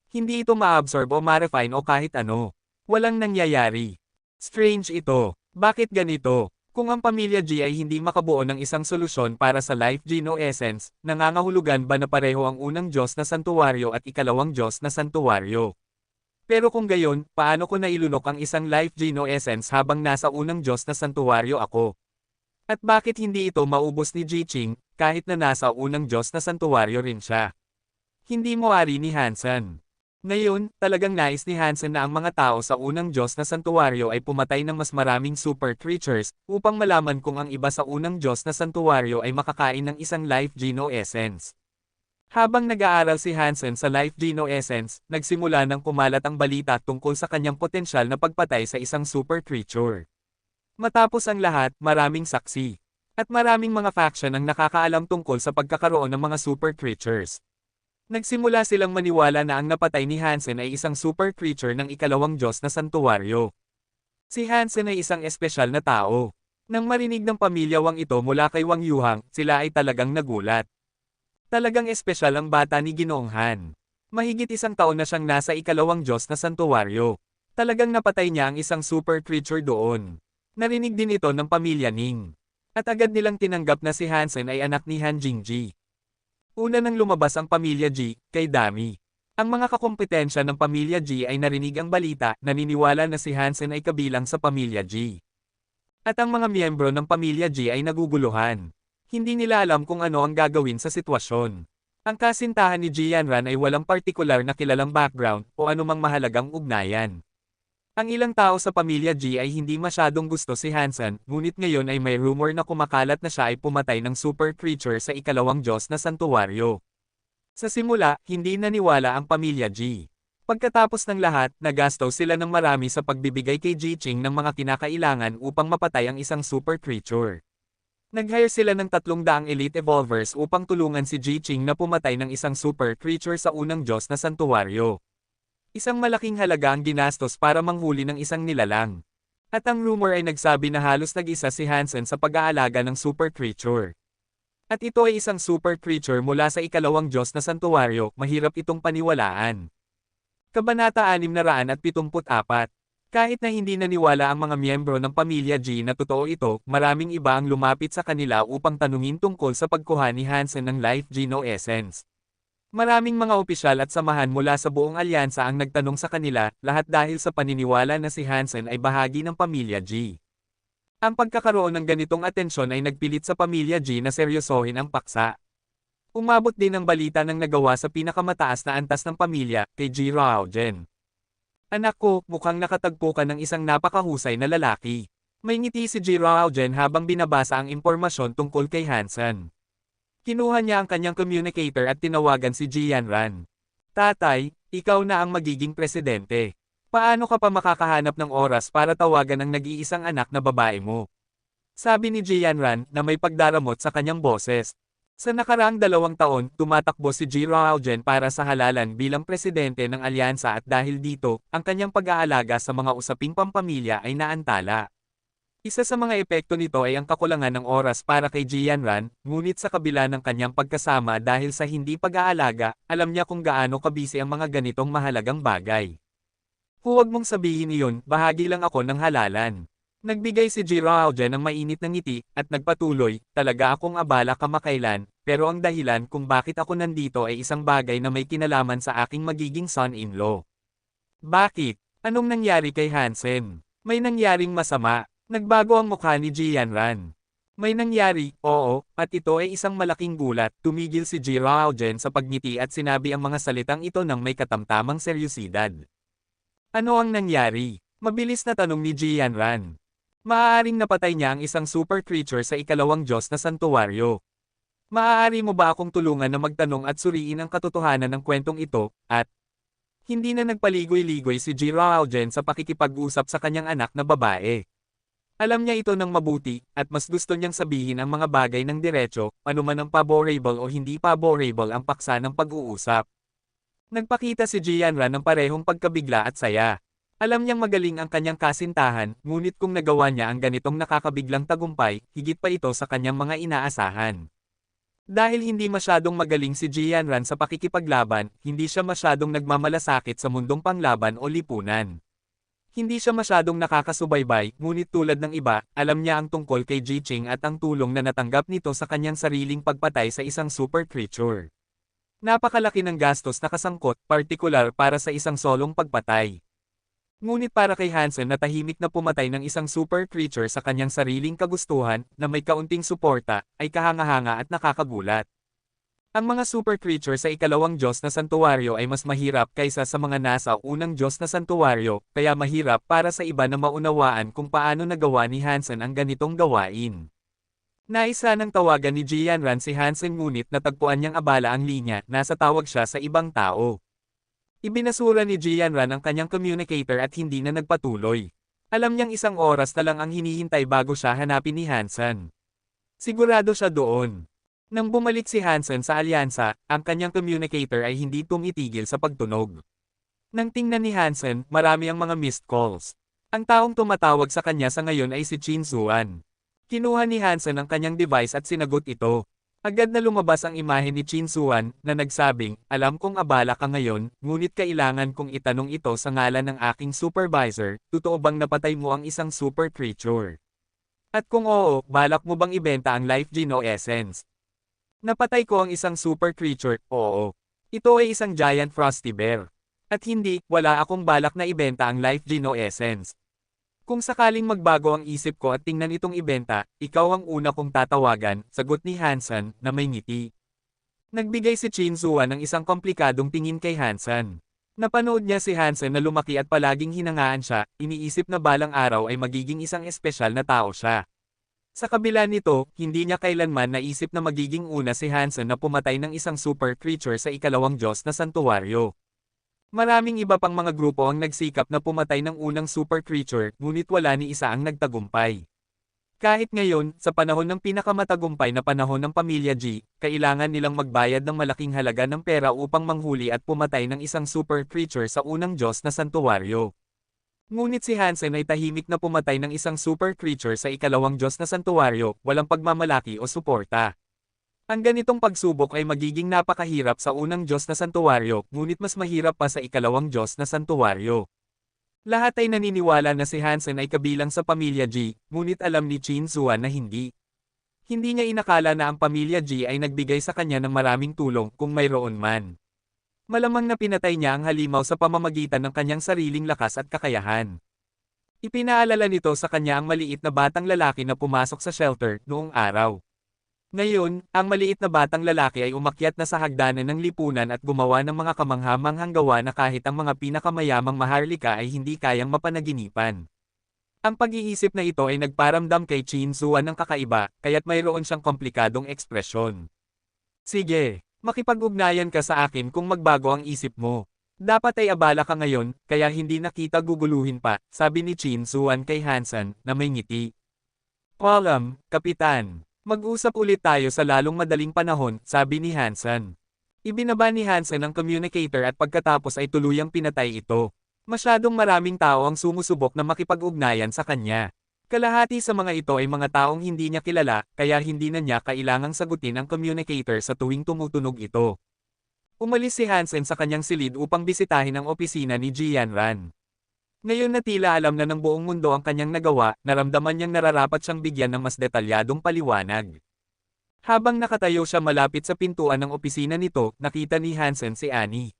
Hindi ito ma-absorb o ma-refine o kahit ano. Walang nangyayari. Strange ito. Bakit ganito? Kung ang pamilya G ay hindi makabuo ng isang solusyon para sa Life Geno Essence, nangangahulugan ba na pareho ang unang Diyos na santuwaryo at ikalawang Diyos na santuwaryo? Pero kung gayon, paano ko nailunok ang isang Life Geno Essence habang nasa unang Diyos na santuwaryo ako? At bakit hindi ito maubos ni Ji Qing, kahit na nasa unang Diyos na santuwaryo rin siya? Hindi moari ni Hansen. Ngayon, talagang nais ni Hansen na ang mga tao sa unang Diyos na santuwaryo ay pumatay ng mas maraming super creatures, upang malaman kung ang iba sa unang Diyos na santuwaryo ay makakain ng isang Life Geno Essence. Habang nag-aaral si Hansen sa Life Geno Essence, nagsimula ng kumalat ang balita tungkol sa kanyang potensyal na pagpatay sa isang super creature. Matapos ang lahat, maraming saksi. At maraming mga faction ang nakakaalam tungkol sa pagkakaroon ng mga super creatures. Nagsimula silang maniwala na ang napatay ni Hansen ay isang super creature ng ikalawang Diyos na santuwaryo. Si Hansen ay isang espesyal na tao. Nang marinig ng pamilya Wang ito mula kay Wang Yuhang, sila ay talagang nagulat. Talagang espesyal ang bata ni Ginoong Han. Mahigit isang taon na siyang nasa ikalawang Diyos na santuwaryo. Talagang napatay niya ang isang super creature doon. Narinig din ito ng pamilya Ning. At agad nilang tinanggap na si Hansen ay anak ni Han Jingji. Una nang lumabas ang pamilya Ji, kay Dami. Ang mga kakumpetensya ng pamilya G ay narinig ang balita, naniniwala na si Hansen ay kabilang sa pamilya G. At ang mga miyembro ng pamilya G ay naguguluhan. Hindi nila alam kung ano ang gagawin sa sitwasyon. Ang kasintahan ni Jianran ay walang partikular na kilalang background o anumang mahalagang ugnayan. Ang ilang tao sa pamilya G ay hindi masyadong gusto si Hansen, ngunit ngayon ay may rumor na kumakalat na siya ay pumatay ng super creature sa ikalawang Diyos na santuwaryo. Sa simula, hindi naniwala ang pamilya G. Pagkatapos ng lahat, nagasto sila ng marami sa pagbibigay kay Ji-Ching ng mga kinakailangan upang mapatay ang isang super creature. Nag-hire sila ng 300 elite evolvers upang tulungan si Ji-Ching na pumatay ng isang super creature sa unang Diyos na santuwaryo. Isang malaking halaga ang ginastos para manghuli ng isang nilalang. At ang rumor ay nagsabi na halos nag-isa si Hansen sa pag-aalaga ng super creature. At ito ay isang super creature mula sa ikalawang Diyos na santuwaryo, mahirap itong paniwalaan. Kabanata 674. Kahit na hindi naniwala ang mga miyembro ng pamilya G na totoo ito, maraming iba ang lumapit sa kanila upang tanungin tungkol sa pagkuha ni Hansen ng Life Geno Essence. Maraming mga opisyal at samahan mula sa buong alyansa ang nagtanong sa kanila, lahat dahil sa paniniwala na si Hansen ay bahagi ng pamilya G. Ang pagkakaroon ng ganitong atensyon ay nagpilit sa pamilya G na seryosohin ang paksa. Umabot din ang balita ng nagawa sa pinakamataas na antas ng pamilya, kay Ji Raogen. Anak ko, mukhang nakatagpo ka ng isang napakahusay na lalaki. May ngiti si Ji Raogen habang binabasa ang impormasyon tungkol kay Hansen. Kinuha niya ang kanyang communicator at tinawagan si Jianran. Tatay, ikaw na ang magiging presidente. Paano ka pa makakahanap ng oras para tawagan ang nag-iisang anak na babae mo? Sabi ni Jianran na may pagdaramot sa kanyang boses. Sa nakaraang 2 taon, tumatakbo si Ji Raogen para sa halalan bilang presidente ng alyansa at dahil dito, ang kanyang pag-aalaga sa mga usaping pampamilya ay naantala. Isa sa mga epekto nito ay ang kakulangan ng oras para kay Jianran, ngunit sa kabila ng kanyang pagkasama dahil sa hindi pag-aalaga, alam niya kung gaano kabisi ang mga ganitong mahalagang bagay. Huwag mong sabihin iyon, bahagi lang ako ng halalan. Nagbigay si Ji Raogen ng mainit na ngiti, at nagpatuloy, talaga akong abala kamakailan, pero ang dahilan kung bakit ako nandito ay isang bagay na may kinalaman sa aking magiging son-in-law. Bakit? Anong nangyari kay Hansen? May nangyaring masama. Nagbago ang mukha ni Jianran. May nangyari, oo, at ito ay isang malaking gulat. Tumigil si Ji Raogen sa pagngiti at sinabi ang mga salitang ito ng may katamtamang seryosidad. Ano ang nangyari? Mabilis na tanong ni Jianran. Maaaring napatay niya ang isang super creature sa ikalawang Diyos na santuwaryo. Maaari mo ba akong tulungan na magtanong at suriin ang katotohanan ng kwentong ito, at hindi na nagpaligoy-ligoy si Ji Raogen sa pakikipag-usap sa kanyang anak na babae. Alam niya ito ng mabuti, at mas gusto niyang sabihin ang mga bagay ng diretso, anuman ang favorable o hindi favorable ang paksa ng pag-uusap. Nagpakita si Jianran ng parehong pagkabigla at saya. Alam niyang magaling ang kanyang kasintahan, ngunit kung nagawa niya ang ganitong nakakabiglang tagumpay, higit pa ito sa kanyang mga inaasahan. Dahil hindi masyadong magaling si Jianran sa pakikipaglaban, hindi siya masyadong nagmamalasakit sa mundong panglaban o lipunan. Hindi siya masyadong nakakasubaybay, ngunit tulad ng iba, alam niya ang tungkol kay Ji-Ching at ang tulong na natanggap nito sa kanyang sariling pagpatay sa isang super creature. Napakalaki ng gastos na kasangkot, partikular para sa isang solong pagpatay. Ngunit para kay Hansen na tahimik na pumatay ng isang super creature sa kanyang sariling kagustuhan, na may kaunting suporta, ay kahanga-hanga at nakakagulat. Ang mga super creature sa ikalawang Diyos na santuwaryo ay mas mahirap kaysa sa mga nasa unang Diyos na santuwaryo, kaya mahirap para sa iba na maunawaan kung paano nagawa ni Hansen ang ganitong gawain. Naisa ng tawagan ni Jianran si Hansen ngunit natagpuan niyang abala ang linya, nasa tawag siya sa ibang tao. Ibinasura ni Jianran ang kanyang communicator at hindi na nagpatuloy. Alam niyang 1 oras na lang ang hinihintay bago siya hanapin ni Hansen. Sigurado siya doon. Nang bumalik si Hansen sa alyansa, ang kanyang communicator ay hindi tumitigil sa pagtunog. Nang tingnan ni Hansen, marami ang mga missed calls. Ang taong tumatawag sa kanya sa ngayon ay si Qin Zuan. Kinuha ni Hansen ang kanyang device at sinagot ito. Agad na lumabas ang imahe ni Qin Zuan, na nagsabing, alam kong abala ka ngayon, ngunit kailangan kong itanong ito sa ngalan ng aking supervisor, totoo bang napatay mo ang isang super creature? At kung oo, balak mo bang ibenta ang Life Geno Essence? Napatay ko ang isang super creature, oo. Ito ay isang giant frosty bear. At hindi, wala akong balak na ibenta ang Life Geno Essence. Kung sakaling magbago ang isip ko at tingnan itong ibenta, ikaw ang una kong tatawagan, sagot ni Hansen, na may ngiti. Nagbigay si Chin Zuan ng isang komplikadong tingin kay Hansen. Napanood niya si Hansen na lumaki at palaging hinangaan siya, iniisip na balang araw ay magiging isang espesyal na tao siya. Sa kabila nito, hindi niya kailanman naisip na magiging una si Hansen na pumatay ng isang super creature sa ikalawang Diyos na santuwaryo. Maraming iba pang mga grupo ang nagsikap na pumatay ng unang super creature, ngunit wala ni isa ang nagtagumpay. Kahit ngayon, sa panahon ng pinakamatagumpay na panahon ng Pamilya G, kailangan nilang magbayad ng malaking halaga ng pera upang manghuli at pumatay ng isang super creature sa unang Diyos na santuwaryo. Ngunit si Hansen ay tahimik na pumatay ng isang super creature sa ikalawang Diyos na santuwaryo, walang pagmamalaki o suporta. Ang ganitong pagsubok ay magiging napakahirap sa unang Diyos na santuwaryo, ngunit mas mahirap pa sa ikalawang Diyos na santuwaryo. Lahat ay naniniwala na si Hansen ay kabilang sa Pamilya G, ngunit alam ni Chin Zuan na hindi. Hindi niya inakala na ang Pamilya G ay nagbigay sa kanya ng maraming tulong kung mayroon man. Malamang na pinatay niya ang halimaw sa pamamagitan ng kanyang sariling lakas at kakayahan. Ipinaalala nito sa kanya ang maliit na batang lalaki na pumasok sa shelter noong araw. Ngayon, ang maliit na batang lalaki ay umakyat na sa hagdanan ng lipunan at gumawa ng mga kamangha-manghang gawa na kahit ang mga pinakamayamang maharlika ay hindi kayang mapanaginipan. Ang pag-iisip na ito ay nagparamdam kay Chin Zuan ng kakaiba, kaya't mayroon siyang komplikadong ekspresyon. Sige. Makipag-ugnayan ka sa akin kung magbago ang isip mo. Dapat ay abala ka ngayon, kaya hindi na kita guguluhin pa, sabi ni Chin Zuan kay Hansen, na may ngiti. Alam, Kapitan. Mag-usap ulit tayo sa lalong madaling panahon, sabi ni Hansen. Ibinaba ni Hansen ang communicator at pagkatapos ay tuluyang pinatay ito. Masyadong maraming tao ang sumusubok na makipag-ugnayan sa kanya. Kalahati sa mga ito ay mga taong hindi niya kilala, kaya hindi na niya kailangang sagutin ang communicator sa tuwing tumutunog ito. Umalis si Hansen sa kanyang silid upang bisitahin ang opisina ni Jianran. Ngayon na tila alam na ng buong mundo ang kanyang nagawa, naramdaman niyang nararapat siyang bigyan ng mas detalyadong paliwanag. Habang nakatayo siya malapit sa pintuan ng opisina nito, nakita ni Hansen si Annie.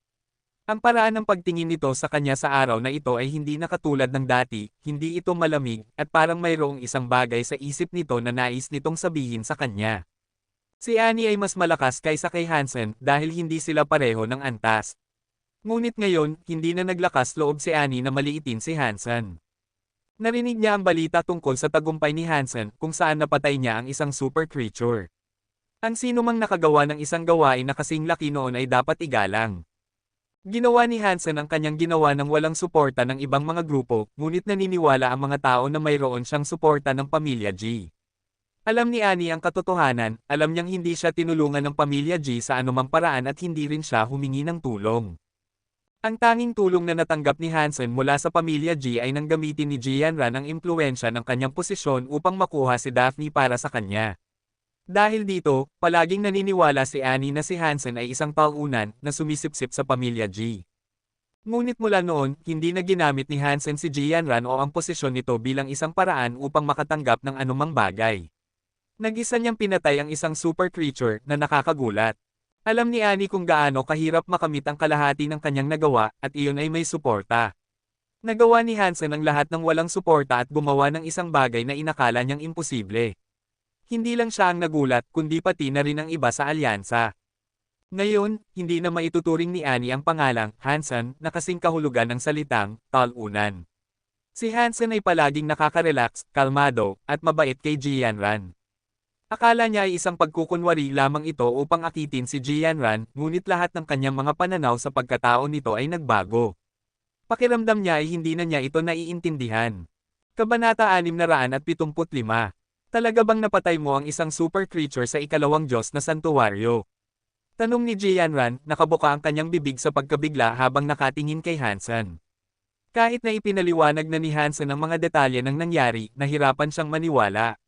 Ang paraan ng pagtingin nito sa kanya sa araw na ito ay hindi na katulad ng dati, hindi ito malamig, at parang mayroong isang bagay sa isip nito na nais nitong sabihin sa kanya. Si Annie ay mas malakas kaysa kay Hansen dahil hindi sila pareho ng antas. Ngunit ngayon, hindi na naglakas loob si Annie na maliitin si Hansen. Narinig niya ang balita tungkol sa tagumpay ni Hansen kung saan napatay niya ang isang super creature. Ang sino mang nakagawa ng isang gawain na kasing laki noon ay dapat igalang. Ginawa ni Hansen ang kanyang ginawa ng walang suporta ng ibang mga grupo, ngunit naniniwala ang mga tao na mayroon siyang suporta ng Pamilya G. Alam ni Annie ang katotohanan, alam niyang hindi siya tinulungan ng Pamilya G sa anumang paraan at hindi rin siya humingi ng tulong. Ang tanging tulong na natanggap ni Hansen mula sa Pamilya G ay nang gamitin ni Jianran ang impluwensya ng kanyang posisyon upang makuha si Daphne para sa kanya. Dahil dito, palaging naniniwala si Annie na si Hansen ay isang taunan na sumisipsip sa Pamilya G. Ngunit mula noon, hindi na ginamit ni Hansen si Jianran o ang posisyon nito bilang isang paraan upang makatanggap ng anumang bagay. Nag-isa niyang pinatay ang isang super creature na nakakagulat. Alam ni Annie kung gaano kahirap makamit ang kalahati ng kanyang nagawa, at iyon ay may suporta. Nagawa ni Hansen ang lahat ng walang suporta at gumawa ng isang bagay na inakala niyang imposible. Hindi lang siya ang nagulat, kundi pati na rin ang iba sa alyansa. Ngayon, hindi na maituturing ni Annie ang pangalang Hansen na kasing kahulugan ng salitang talunan. Si Hansen ay palaging nakaka-relax, kalmado, at mabait kay Jianran. Akala niya ay isang pagkukunwari lamang ito upang akitin si Jianran, ngunit lahat ng kanyang mga pananaw sa pagkatao nito ay nagbago. Pakiramdam niya ay hindi na niya ito naiintindihan. Kabanata 675. Talaga bang napatay mo ang isang super creature sa ikalawang Diyos na santuwaryo? Tanong ni Jianran, nakabuka ang kanyang bibig sa pagkabigla habang nakatingin kay Hansen. Kahit na ipinaliwanag na ni Hansen ang mga detalye ng nangyari, nahirapan siyang maniwala.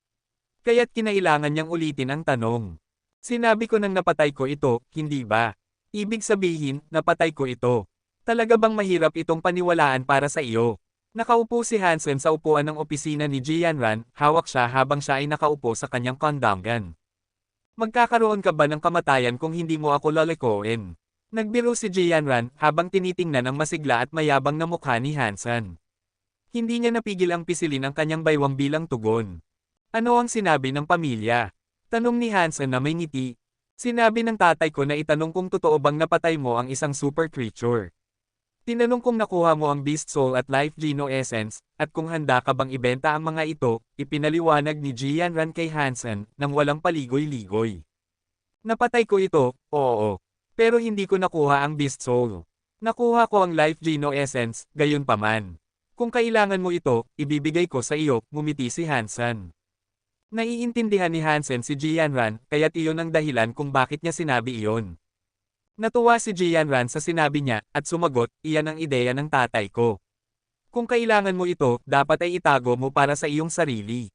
Kaya't kinailangan niyang ulitin ang tanong. Sinabi ko nang napatay ko ito, hindi ba? Ibig sabihin, napatay ko ito. Talaga bang mahirap itong paniwalaan para sa iyo? Nakaupo si Hansen sa upuan ng opisina ni Jianran, hawak siya habang siya ay nakaupo sa kanyang kondangan. Magkakaroon ka ba ng kamatayan kung hindi mo ako lalikoin? Nagbiro si Jianran habang tinitingnan ang masigla at mayabang na mukha ni Hansen. Hindi niya napigil ang pisilin ang kanyang baywang bilang tugon. Ano ang sinabi ng pamilya? Tanong ni Hansen na may ngiti. Sinabi ng tatay ko na itanong kung totoo bang napatay mo ang isang super creature. Tinanong kung nakuha mo ang Beast Soul at Life Geno Essence, at kung handa ka bang ibenta ang mga ito, ipinaliwanag ni Jianran kay Hansen, nang walang paligoy-ligoy. Napatay ko ito, oo. Pero hindi ko nakuha ang Beast Soul. Nakuha ko ang Life Geno Essence, gayunpaman. Kung kailangan mo ito, ibibigay ko sa iyo, ngumiti si Hansen. Naiintindihan ni Hansen si Jianran, kaya't iyon ang dahilan kung bakit niya sinabi iyon. Natuwa si Jianran sa sinabi niya, at sumagot, iyan ang ideya ng tatay ko. Kung kailangan mo ito, dapat ay itago mo para sa iyong sarili.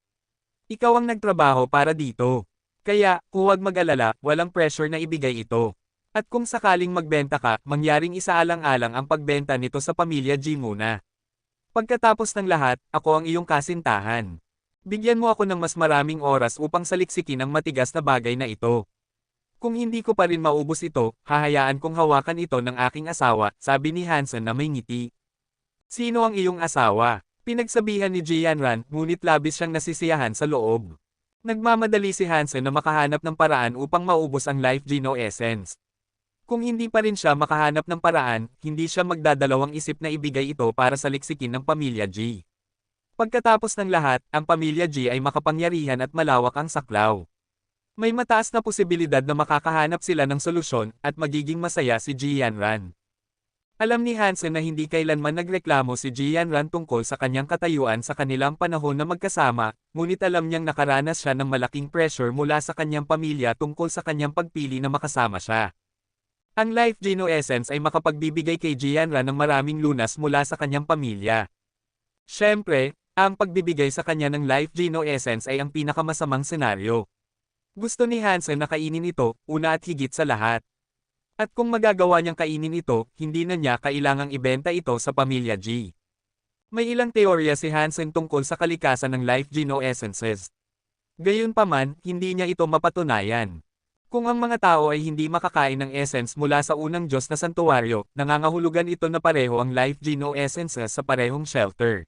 Ikaw ang nagtrabaho para dito. Kaya, huwag mag-alala, walang pressure na ibigay ito. At kung sakaling magbenta ka, mangyaring isaalang-alang ang pagbenta nito sa pamilya G muna. Pagkatapos ng lahat, ako ang iyong kasintahan. Bigyan mo ako ng mas maraming oras upang saliksikin ang matigas na bagay na ito. Kung hindi ko pa rin maubos ito, hahayaan kong hawakan ito ng aking asawa, sabi ni Hansen na may ngiti. Sino ang iyong asawa? Pinagsabihan ni Jianran, ngunit labis siyang nasisiyahan sa loob. Nagmamadali si Hansen na makahanap ng paraan upang maubos ang Life Geno Essence. Kung hindi pa rin siya makahanap ng paraan, hindi siya magdadalawang isip na ibigay ito para saliksikin ng pamilya G. Pagkatapos ng lahat, ang pamilya G ay makapangyarihan at malawak ang saklaw. May mataas na posibilidad na makakahanap sila ng solusyon at magiging masaya si Jianran. Alam ni Hansen na hindi kailanman nagreklamo si Jianran tungkol sa kanyang katayuan sa kanilang panahon na magkasama, ngunit alam niyang nakaranas siya ng malaking pressure mula sa kanyang pamilya tungkol sa kanyang pagpili na makasama siya. Ang Life Geno Essence ay makapagbibigay kay Jianran ng maraming lunas mula sa kanyang pamilya. Siyempre, ang pagbibigay sa kanya ng Life Geno Essence ay ang pinakamasamang senaryo. Gusto ni Hansen na kainin ito, una at higit sa lahat. At kung magagawa niyang kainin ito, hindi na niya kailangang ibenta ito sa pamilya G. May ilang teorya si Hansen tungkol sa kalikasan ng Life Geno Essences. Gayunpaman, hindi niya ito mapatunayan. Kung ang mga tao ay hindi makakain ng essence mula sa unang Diyos na santuwaryo, nangangahulugan ito na pareho ang Life Geno Essences sa parehong shelter.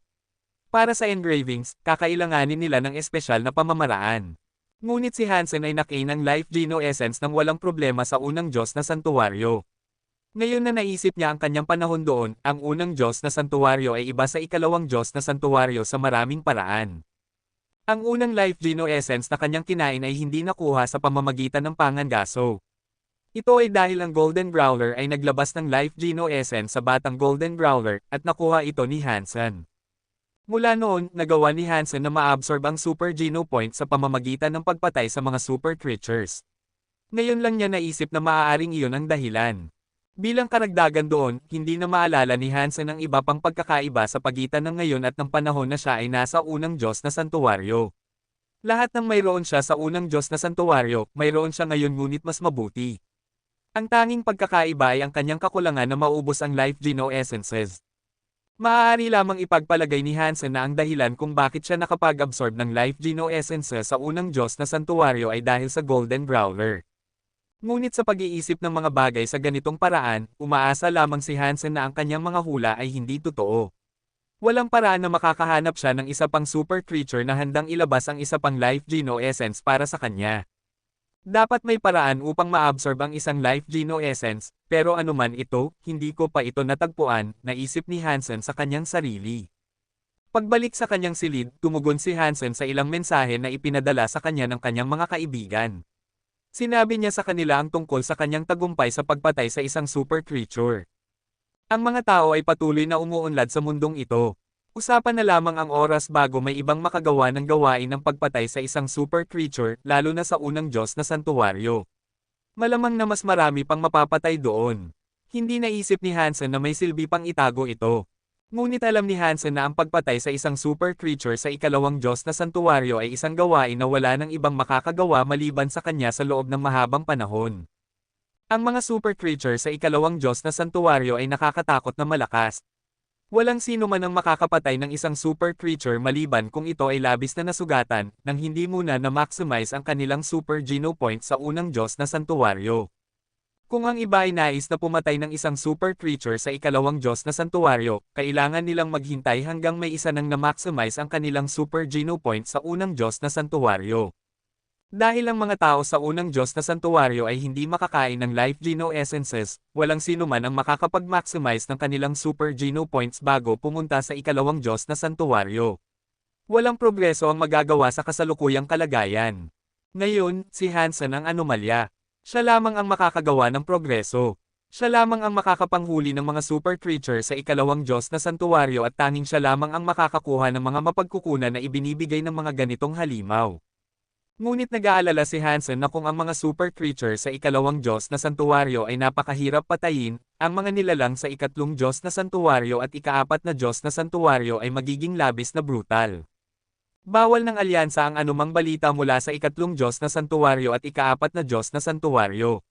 Para sa engravings, kakailanganin nila ng espesyal na pamamaraan. Ngunit si Hansen ay nakain ng Life Geno Essence nang walang problema sa unang Diyos na santuwaryo. Ngayon na naisip niya ang kanyang panahon doon, ang unang Diyos na santuwaryo ay iba sa ikalawang Diyos na santuwaryo sa maraming paraan. Ang unang Life Geno Essence na kanyang kinain ay hindi nakuha sa pamamagitan ng pangangaso. Ito ay dahil ang Golden Growler ay naglabas ng Life Geno Essence sa batang Golden Growler, at nakuha ito ni Hansen. Mula noon, nagawa ni Hansen na ma-absorb ang Super Geno Point sa pamamagitan ng pagpatay sa mga super creatures. Ngayon lang niya naisip na maaaring iyon ang dahilan. Bilang karagdagan doon, hindi na maalala ni Hansen ang iba pang pagkakaiba sa pagitan ng ngayon at ng panahon na siya ay nasa unang Diyos na santuwaryo. Lahat ng mayroon siya sa unang Diyos na santuwaryo, mayroon siya ngayon ngunit mas mabuti. Ang tanging pagkakaiba ay ang kanyang kakulangan na maubos ang Life Geno Essences. Maaari lamang ipagpalagay ni Hansen na ang dahilan kung bakit siya nakapag-absorb ng Life Geno Essences sa unang Diyos na santuwaryo ay dahil sa Golden Growler. Ngunit sa pag-iisip ng mga bagay sa ganitong paraan, umaasa lamang si Hansen na ang kanyang mga hula ay hindi totoo. Walang paraan na makakahanap siya ng isa pang super creature na handang ilabas ang isa pang Life Geno Essence para sa kanya. Dapat may paraan upang ma-absorb ang isang Life Geno Essence, pero anuman ito, hindi ko pa ito natagpuan, naisip ni Hansen sa kanyang sarili. Pagbalik sa kanyang silid, tumugon si Hansen sa ilang mensahe na ipinadala sa kanya ng kanyang mga kaibigan. Sinabi niya sa kanila ang tungkol sa kanyang tagumpay sa pagpatay sa isang super creature. Ang mga tao ay patuloy na umuunlad sa mundong ito. Usapan na lamang ang oras bago may ibang makagawa ng gawain ng pagpatay sa isang super creature, lalo na sa unang Diyos na santuwaryo. Malamang na mas marami pang mapapatay doon. Hindi naisip ni Hansen na may silbi pang itago ito. Ngunit alam ni Hansen na ang pagpatay sa isang super creature sa ikalawang Diyos na santuwaryo ay isang gawain na wala ng ibang makakagawa maliban sa kanya sa loob ng mahabang panahon. Ang mga super creature sa ikalawang Diyos na santuwaryo ay nakakatakot na malakas. Walang sino man ang makakapatay ng isang super creature maliban kung ito ay labis na nasugatan, nang hindi muna na-maximize ang kanilang super Geno Point sa unang Diyos na santuwaryo. Kung ang iba ay nais na pumatay ng isang super creature sa ikalawang Diyos na santuwaryo, kailangan nilang maghintay hanggang may isa nang na-maximize ang kanilang super geno point sa unang Diyos na santuwaryo. Dahil ang mga tao sa unang Diyos na santuwaryo ay hindi makakain ng life geno essences, walang sino man ang makakapag-maximize ng kanilang super geno points bago pumunta sa ikalawang Diyos na santuwaryo. Walang progreso ang magagawa sa kasalukuyang kalagayan. Ngayon, si Hansen ang anomalya. Siya lamang ang makakagawa ng progreso. Siya lamang ang makakapanghuli ng mga super creature sa ikalawang Diyos na santuwaryo at tanging siya lamang ang makakakuha ng mga mapagkukunan na ibinibigay ng mga ganitong halimaw. Ngunit nag-aalala si Hansen na kung ang mga super creature sa ikalawang Diyos na santuwaryo ay napakahirap patayin, ang mga nilalang sa ikatlong Diyos na santuwaryo at ikaapat na Diyos na santuwaryo ay magiging labis na brutal. Bawal ng alyansa ang anumang balita mula sa ikatlong Diyos na santuwaryo at ikaapat na Diyos na santuwaryo.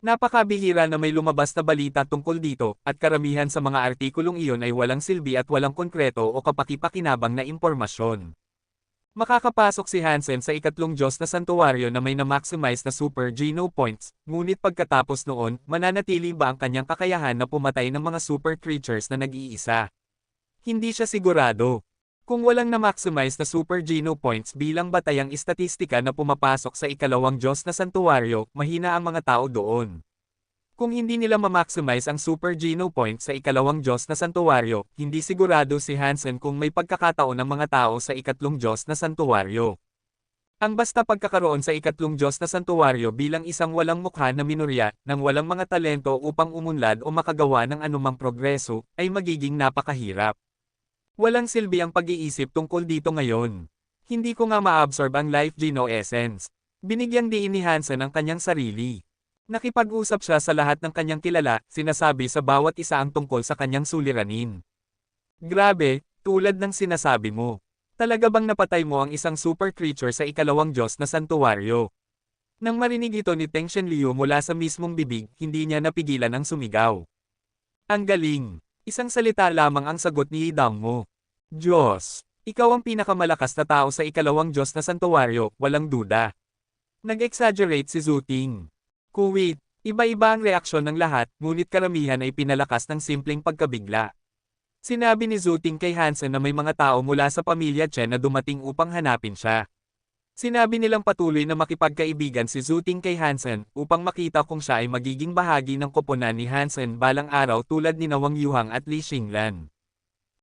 Napakabihira na may lumabas na balita tungkol dito, at karamihan sa mga artikulong iyon ay walang silbi at walang konkreto o kapaki-pakinabang na impormasyon. Makakapasok si Hansen sa ikatlong Diyos na santuwaryo na may na-maximize na super geno points, ngunit pagkatapos noon, mananatili ba ang kanyang kakayahan na pumatay ng mga super creatures na nag-iisa? Hindi siya sigurado. Kung walang na-maximize na super geno points bilang batayang istatistika na pumapasok sa ikalawang Diyos na santuwaryo, mahina ang mga tao doon. Kung hindi nila ma-maximize ang super geno points sa ikalawang Diyos na santuwaryo, hindi sigurado si Hansen kung may pagkakataon ng mga tao sa ikatlong Diyos na santuwaryo. Ang basta pagkakaroon sa ikatlong Diyos na santuwaryo bilang isang walang mukha na minorya, ng walang mga talento upang umunlad o makagawa ng anumang progreso, ay magiging napakahirap. Walang silbi ang pag-iisip tungkol dito ngayon. Hindi ko nga ma-absorb ang life geno essence. Binigyang diin ni Hansen ang kanyang sarili. Nakipag-usap siya sa lahat ng kanyang kilala, sinasabi sa bawat isa ang tungkol sa kanyang suliranin. Grabe, tulad ng sinasabi mo. Talaga bang napatay mo ang isang super creature sa ikalawang Diyos na santuwaryo? Nang marinig ito ni Teng Shenliu mula sa mismong bibig, hindi niya napigilan ang sumigaw. Ang galing! Isang salita lamang ang sagot ni Yidang mo. Diyos, ikaw ang pinakamalakas na tao sa ikalawang Diyos na santuwaryo, walang duda. Nag-exaggerate si Zhu Ting. Kuwait, iba-iba ang reaksyon ng lahat, ngunit karamihan ay pinalakas ng simpleng pagkabigla. Sinabi ni Zhu Ting kay Hansen na may mga tao mula sa pamilya Chen na dumating upang hanapin siya. Sinabi nilang patuloy na makipagkaibigan si Zhu Ting kay Hansen upang makita kung siya ay magiging bahagi ng koponan ni Hansen balang araw tulad ni Wang Yuhang at Li Xinglan.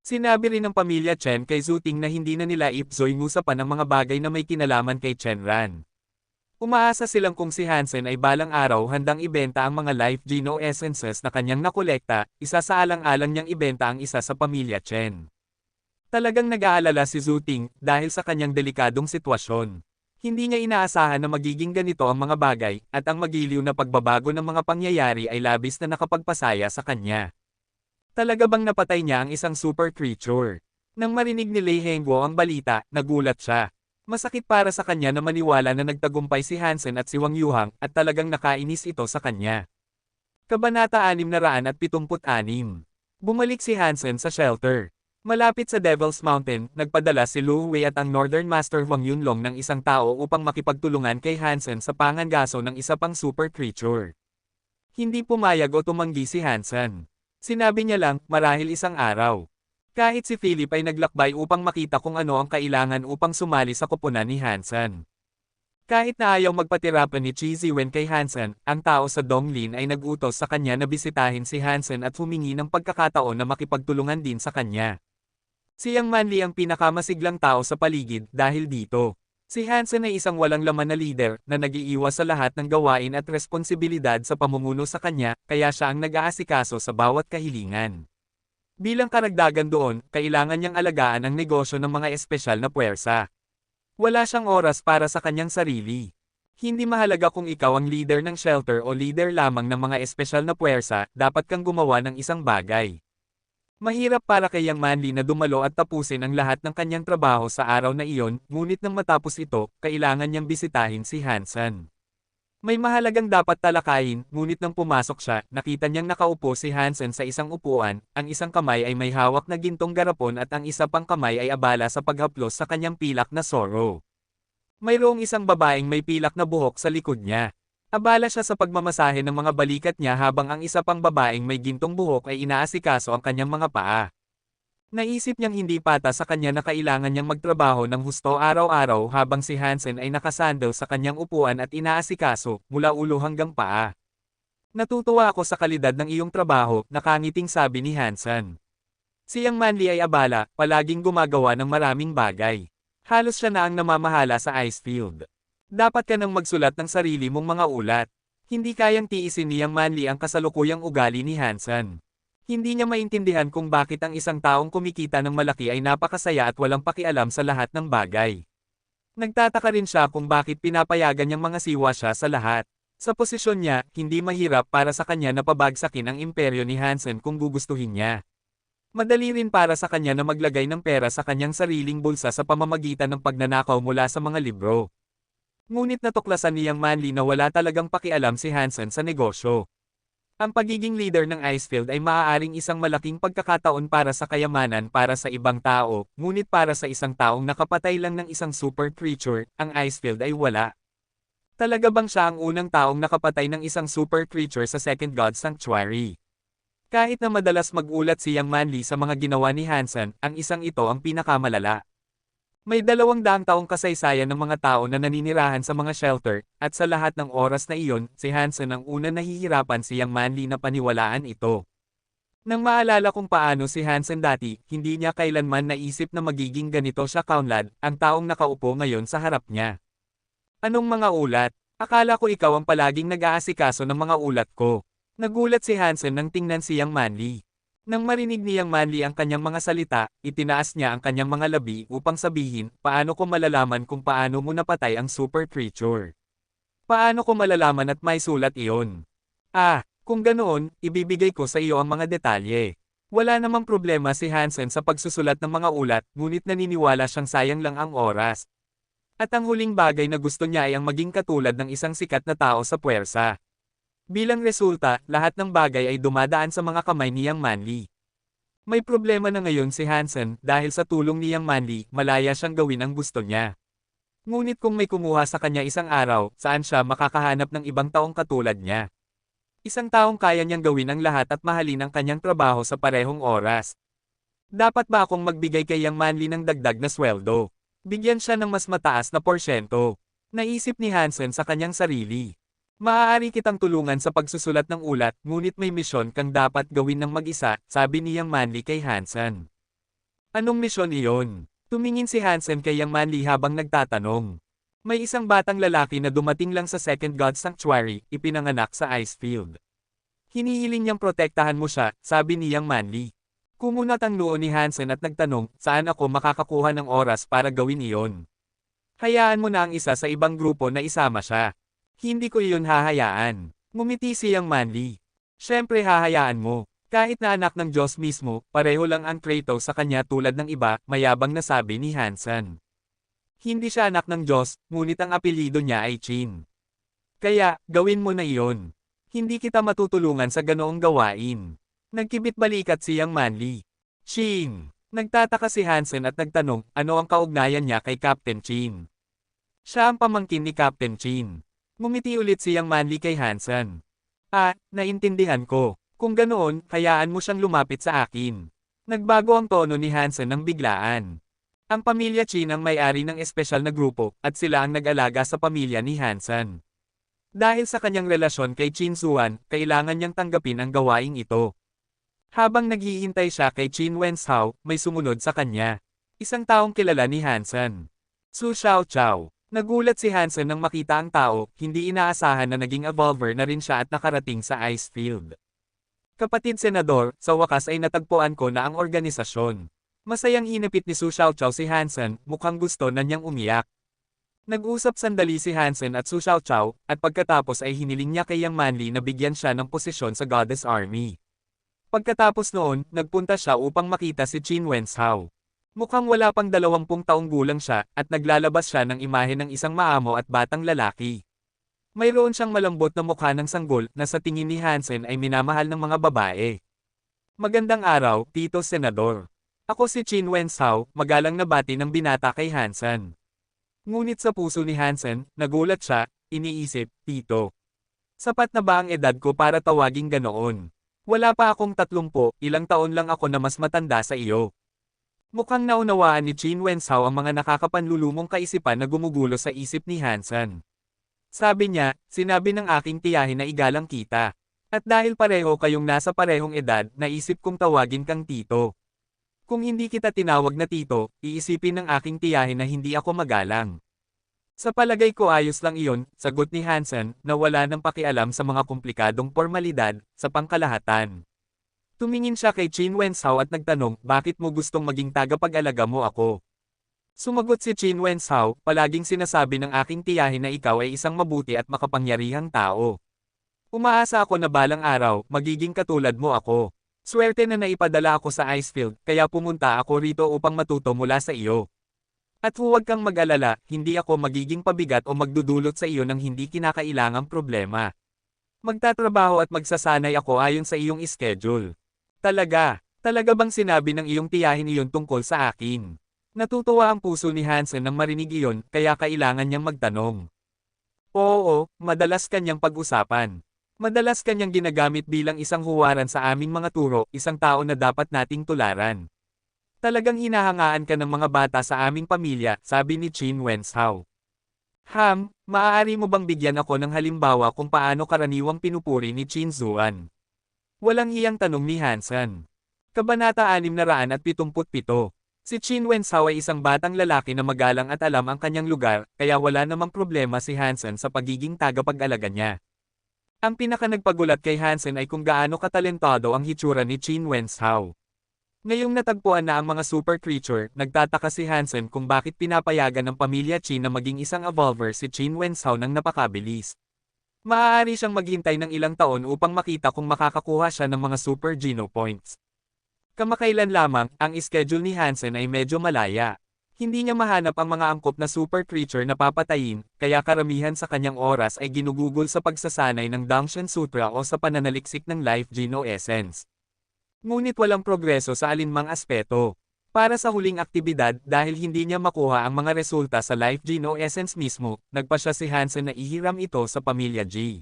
Sinabi rin ng pamilya Chen kay Zhu Ting na hindi na nila ipsoy-ngusapan ang mga bagay na may kinalaman kay Chen Ran. Umaasa silang kung si Hansen ay balang araw handang ibenta ang mga life geno essences na kanyang nakolekta, isa sa alang-alang niyang ibenta ang isa sa pamilya Chen. Talagang nag-aalala si Zhu Ting dahil sa kanyang delikadong sitwasyon. Hindi niya inaasahan na magiging ganito ang mga bagay, at ang magiliw na pagbabago ng mga pangyayari ay labis na nakapagpasaya sa kanya. Talaga bang napatay niya ang isang super creature? Nang marinig ni Lei Hengguo ang balita, nagulat siya. Masakit para sa kanya na maniwala na nagtagumpay si Hansen at si Wang Yuhang at talagang nakainis ito sa kanya. Kabanata 676. Bumalik si Hansen sa shelter. Malapit sa Devil's Mountain, nagpadala si Lu Wei at ang Northern Master Huang Yunlong ng isang tao upang makipagtulungan kay Hansen sa pangangaso ng isa pang super creature. Hindi pumayag o tumanggi si Hansen. Sinabi niya lang, marahil isang araw. Kahit si Philip ay naglakbay upang makita kung ano ang kailangan upang sumali sa koponan ni Hansen. Kahit na ayaw magpatirapan ni Chi Ziwen kay Hansen, ang tao sa Donglin ay nag-utos sa kanya na bisitahin si Hansen at humingi ng pagkakataon na makipagtulungan din sa kanya. Si Yang Manli ang pinakamasiglang tao sa paligid dahil dito. Si Hansen ay isang walang laman na leader na nag-iiwas sa lahat ng gawain at responsibilidad sa pamumuno sa kanya, kaya siya ang nag-aasikaso sa bawat kahilingan. Bilang karagdagan doon, kailangan niyang alagaan ang negosyo ng mga espesyal na puwersa. Wala siyang oras para sa kanyang sarili. Hindi mahalaga kung ikaw ang leader ng shelter o leader lamang ng mga espesyal na puwersa, dapat kang gumawa ng isang bagay. Mahirap para kay Yang Manli na dumalo at tapusin ang lahat ng kanyang trabaho sa araw na iyon, ngunit nang matapos ito, kailangan niyang bisitahin si Hansen. May mahalagang dapat talakayin, ngunit nang pumasok siya, nakita niyang nakaupo si Hansen sa isang upuan, ang isang kamay ay may hawak na gintong garapon at ang isa pang kamay ay abala sa paghaplos sa kanyang pilak na sorrow. Mayroong isang babaeng may pilak na buhok sa likod niya. Abala siya sa pagmamasahe ng mga balikat niya habang ang isa pang babaeng may gintong buhok ay inaasikaso ang kanyang mga paa. Naisip niyang hindi patas sa kanya na kailangan niyang magtrabaho ng husto araw-araw habang si Hansen ay nakasandal sa kanyang upuan at inaasikaso mula ulo hanggang paa. Natutuwa ako sa kalidad ng iyong trabaho, nakangiting sabi ni Hansen. Siyang Manly ay abala, palaging gumagawa ng maraming bagay. Halos siya na ang namamahala sa Icefield. Dapat ka nang magsulat ng sarili mong mga ulat. Hindi kayang tiisin niyang Manly ang kasalukuyang ugali ni Hansen. Hindi niya maintindihan kung bakit ang isang taong kumikita ng malaki ay napakasaya at walang pakialam sa lahat ng bagay. Nagtataka rin siya kung bakit pinapayagan niyang mga siwa siya sa lahat. Sa posisyon niya, hindi mahirap para sa kanya na pabagsakin ang imperyo ni Hansen kung gugustuhin niya. Madali rin para sa kanya na maglagay ng pera sa kanyang sariling bulsa sa pamamagitan ng pagnanakaw mula sa mga libro. Ngunit natuklasan niyang Manly na wala talagang pakialam si Hansen sa negosyo. Ang pagiging leader ng Icefield ay maaaring isang malaking pagkakataon para sa kayamanan para sa ibang tao, ngunit para sa isang taong nakapatay lang ng isang super creature, ang Icefield ay wala. Talaga bang siya ang unang taong nakapatay ng isang super creature sa Second God Sanctuary? Kahit na madalas magulat siyang Manly sa mga ginawa ni Hansen, ang isang ito ang pinakamalala. May 200 taong kasaysayan ng mga tao na naninirahan sa mga shelter, at sa lahat ng oras na iyon, si Hansen ang una nahihirapan siyang Manly na paniwalaan ito. Nang maalala kung paano si Hansen dati, hindi niya kailanman naisip na magiging ganito siya kaunlad, ang taong nakaupo ngayon sa harap niya. Anong mga ulat? Akala ko ikaw ang palaging nag-aasikaso ng mga ulat ko. Nagulat si Hansen nang tingnan siyang Manly. Nang marinig niyang Manly ang kanyang mga salita, itinaas niya ang kanyang mga labi upang sabihin, paano ko malalaman kung paano mo napatay ang super creature? Paano ko malalaman at may sulat iyon? Kung ganoon, ibibigay ko sa iyo ang mga detalye. Wala namang problema si Hansen sa pagsusulat ng mga ulat, ngunit naniniwala siyang sayang lang ang oras. At ang huling bagay na gusto niya ay ang maging katulad ng isang sikat na tao sa puwersa. Bilang resulta, lahat ng bagay ay dumadaan sa mga kamay niyang Manly. May problema na ngayon si Hansen dahil sa tulong niyang Manly, malaya siyang gawin ang gusto niya. Ngunit kung may kumuha sa kanya isang araw, saan siya makakahanap ng ibang taong katulad niya? Isang taong kaya niyang gawin ang lahat at mahalin ang kanyang trabaho sa parehong oras. Dapat ba akong magbigay kay Yang Manly ng dagdag na sweldo? Bigyan siya ng mas mataas na porsyento. Naisip ni Hansen sa kanyang sarili. Maaari kitang tulungan sa pagsusulat ng ulat, ngunit may misyon kang dapat gawin ng mag-isa, sabi ni Yang Manly kay Hansen. Anong misyon iyon? Tumingin si Hansen kay Yang Manly habang nagtatanong. May isang batang lalaki na dumating lang sa Second God Sanctuary, ipinanganak sa Icefield. Hinihiling niyang protektahan mo siya, sabi ni Yang Manly. Kumunat ang noo ni Hansen at nagtanong, saan ako makakakuha ng oras para gawin iyon? Hayaan mo na ang isa sa ibang grupo na isama siya. Hindi ko iyon hahayaan. Ngumiti siyang Manly. Siyempre hahayaan mo. Kahit na anak ng Diyos mismo, pareho lang ang Kratos sa kanya tulad ng iba, mayabang na sabi ni Hansen. Hindi siya anak ng Diyos, ngunit ang apelyido niya ay Chin. Kaya, gawin mo na iyon. Hindi kita matutulungan sa ganoong gawain. Nagkibit balikat siyang Manly. Chin! Nagtataka si Hansen at nagtanong, ano ang kaugnayan niya kay Captain Chin? Siya ang pamangkin ni Captain Chin. Ngumiti ulit siyang Manly kay Hansen. Naintindihan ko. Kung ganoon, hayaan mo siyang lumapit sa akin. Nagbago ang tono ni Hansen ng biglaan. Ang pamilya Chin ang may-ari ng espesyal na grupo, at sila ang nag-alaga sa pamilya ni Hansen. Dahil sa kanyang relasyon kay Chin Suan, kailangan niyang tanggapin ang gawaing ito. Habang naghihintay siya kay Chin Wenshao, may sumunod sa kanya. Isang taong kilala ni Hansen. Su Xiaoqiao. Nagulat si Hansen nang makita ang tao, hindi inaasahan na naging evolver na rin siya at nakarating sa Icefield. Kapatid Senador, sa wakas ay natagpuan ko na ang organisasyon. Masayang hinapit ni Su Xiaoqiao si Hansen, mukhang gusto na niyang umiyak. Nag-usap sandali si Hansen at Su Xiaoqiao, at pagkatapos ay hiniling niya kay Yang Manly na bigyan siya ng posisyon sa Goddess Army. Pagkatapos noon, nagpunta siya upang makita si Chin Wenshao. Mukhang wala pang 20 taong gulang siya, at naglalabas siya ng imahe ng isang maamo at batang lalaki. Mayroon siyang malambot na mukha ng sanggol na sa tingin ni Hansen ay minamahal ng mga babae. Magandang araw, Tito Senador. Ako si Chin Wenshao, magalang na bati ng binata kay Hansen. Ngunit sa puso ni Hansen, nagulat siya, iniisip, Tito. Sapat na ba ang edad ko para tawaging ganoon? Wala pa akong 30, ilang taon lang ako na mas matanda sa iyo. Mukhang naunawaan ni Qin Wenzhao ang mga nakakapanlulumong kaisipan na gumugulo sa isip ni Hansen. Sabi niya, sinabi ng aking tiyahin na igalang kita. At dahil pareho kayong nasa parehong edad, naisip kong tawagin kang tito. Kung hindi kita tinawag na tito, iisipin ng aking tiyahin na hindi ako magalang. Sa palagay ko ayos lang iyon, sagot ni Hansen, na wala nang pakialam sa mga komplikadong formalidad, sa pangkalahatan. Tumingin siya kay Qin Wenzhao at nagtanong, bakit mo gustong maging tagapag-alaga mo ako? Sumagot si Qin Wenzhao, palaging sinasabi ng aking tiyahin na ikaw ay isang mabuti at makapangyarihang tao. Umaasa ako na balang araw, magiging katulad mo ako. Swerte na naipadala ako sa Icefield, kaya pumunta ako rito upang matuto mula sa iyo. At huwag kang mag-alala, hindi ako magiging pabigat o magdudulot sa iyo ng hindi kinakailangang problema. Magtatrabaho at magsasanay ako ayon sa iyong schedule. Talaga bang sinabi ng iyong tiyahin iyon tungkol sa akin? Natutuwa ang puso ni Hansen nang marinig iyon, kaya kailangan niyang magtanong. Oo, madalas kanyang pag-usapan. Madalas kanyang ginagamit bilang isang huwaran sa aming mga turo, isang tao na dapat nating tularan. Talagang hinahangaan ka ng mga bata sa aming pamilya, sabi ni Qin Wenzhao. Maaari mo bang bigyan ako ng halimbawa kung paano karaniwang pinupuri ni Qin Zuan? Walang iyang tanong ni Hansen. Kabanata 677. Si Qin Wenzhao ay isang batang lalaki na magalang at alam ang kanyang lugar, kaya wala namang problema si Hansen sa pagiging tagapag-alaga niya. Ang pinakanagpagulat kay Hansen ay kung gaano katalentado ang hitsura ni Qin Wenzhao. Ngayong natagpuan na ang mga super creature, nagtataka si Hansen kung bakit pinapayagan ng pamilya Qin na maging isang evolver si Qin Wenzhao ng napakabilis. Maaari siyang maghintay ng ilang taon upang makita kung makakakuha siya ng mga super geno points. Kamakailan lamang, ang schedule ni Hansen ay medyo malaya. Hindi niya mahanap ang mga angkop na super creature na papatayin, kaya karamihan sa kanyang oras ay ginugugol sa pagsasanay ng Dangshan Sutra o sa pananaliksik ng Life Geno Essence. Ngunit walang progreso sa alinmang aspeto. Para sa huling aktibidad, dahil hindi niya makuha ang mga resulta sa Life Geno Essence mismo, nagpasya si Hansen na ihiram ito sa pamilya G.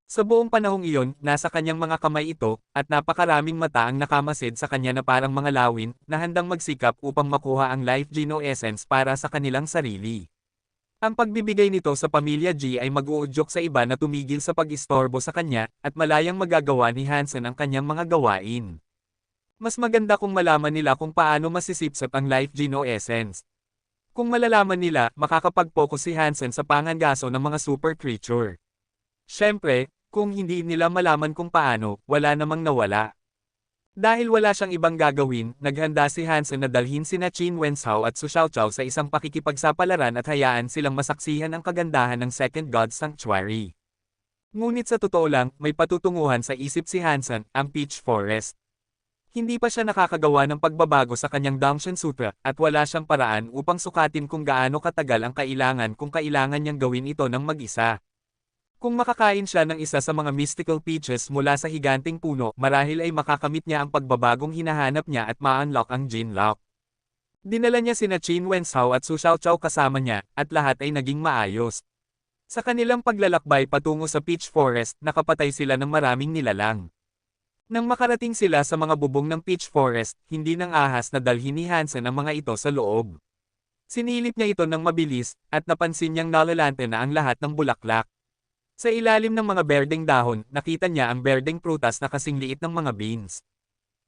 Sa buong panahong iyon, nasa kanyang mga kamay ito, at napakaraming mata ang nakamasid sa kanya na parang mga lawin, na handang magsikap upang makuha ang Life Geno Essence para sa kanilang sarili. Ang pagbibigay nito sa pamilya G ay mag-uudyok sa iba na tumigil sa pag-istorbo sa kanya, at malayang magagawa ni Hansen ang kanyang mga gawain. Mas maganda kung malaman nila kung paano masisipsip ang Life Geno Essence. Kung malalaman nila, makakapag-focus si Hansen sa pangangaso ng mga super creature. Siyempre, kung hindi nila malaman kung paano, wala namang nawala. Dahil wala siyang ibang gagawin, naghanda si Hansen na dalhin sina Qin Wenzhao at Su Xiaoqiao sa isang pakikipagsapalaran at hayaan silang masaksihan ang kagandahan ng Second God Sanctuary. Ngunit sa totoo lang, may patutunguhan sa isip si Hansen, ang Peach Forest. Hindi pa siya nakakagawa ng pagbabago sa kanyang Dangshan Sutra, at wala siyang paraan upang sukatin kung gaano katagal ang kailangan kung kailangan niyang gawin ito ng mag-isa. Kung makakain siya ng isa sa mga mystical peaches mula sa higanting puno, marahil ay makakamit niya ang pagbabagong hinahanap niya at ma-unlock ang Gene Lock. Dinala niya sina Qin Wenzhao at Su Xiaoqiao kasama niya, at lahat ay naging maayos. Sa kanilang paglalakbay patungo sa Peach Forest, nakapatay sila ng maraming nilalang. Nang makarating sila sa mga bubong ng Peach Forest, hindi nang ahas na dalhin ni Hansen ang mga ito sa loob. Sinilip niya ito ng mabilis, at napansin niyang nalalante na ang lahat ng bulaklak. Sa ilalim ng mga berdeng dahon, nakita niya ang berdeng prutas na kasing liit ng mga beans.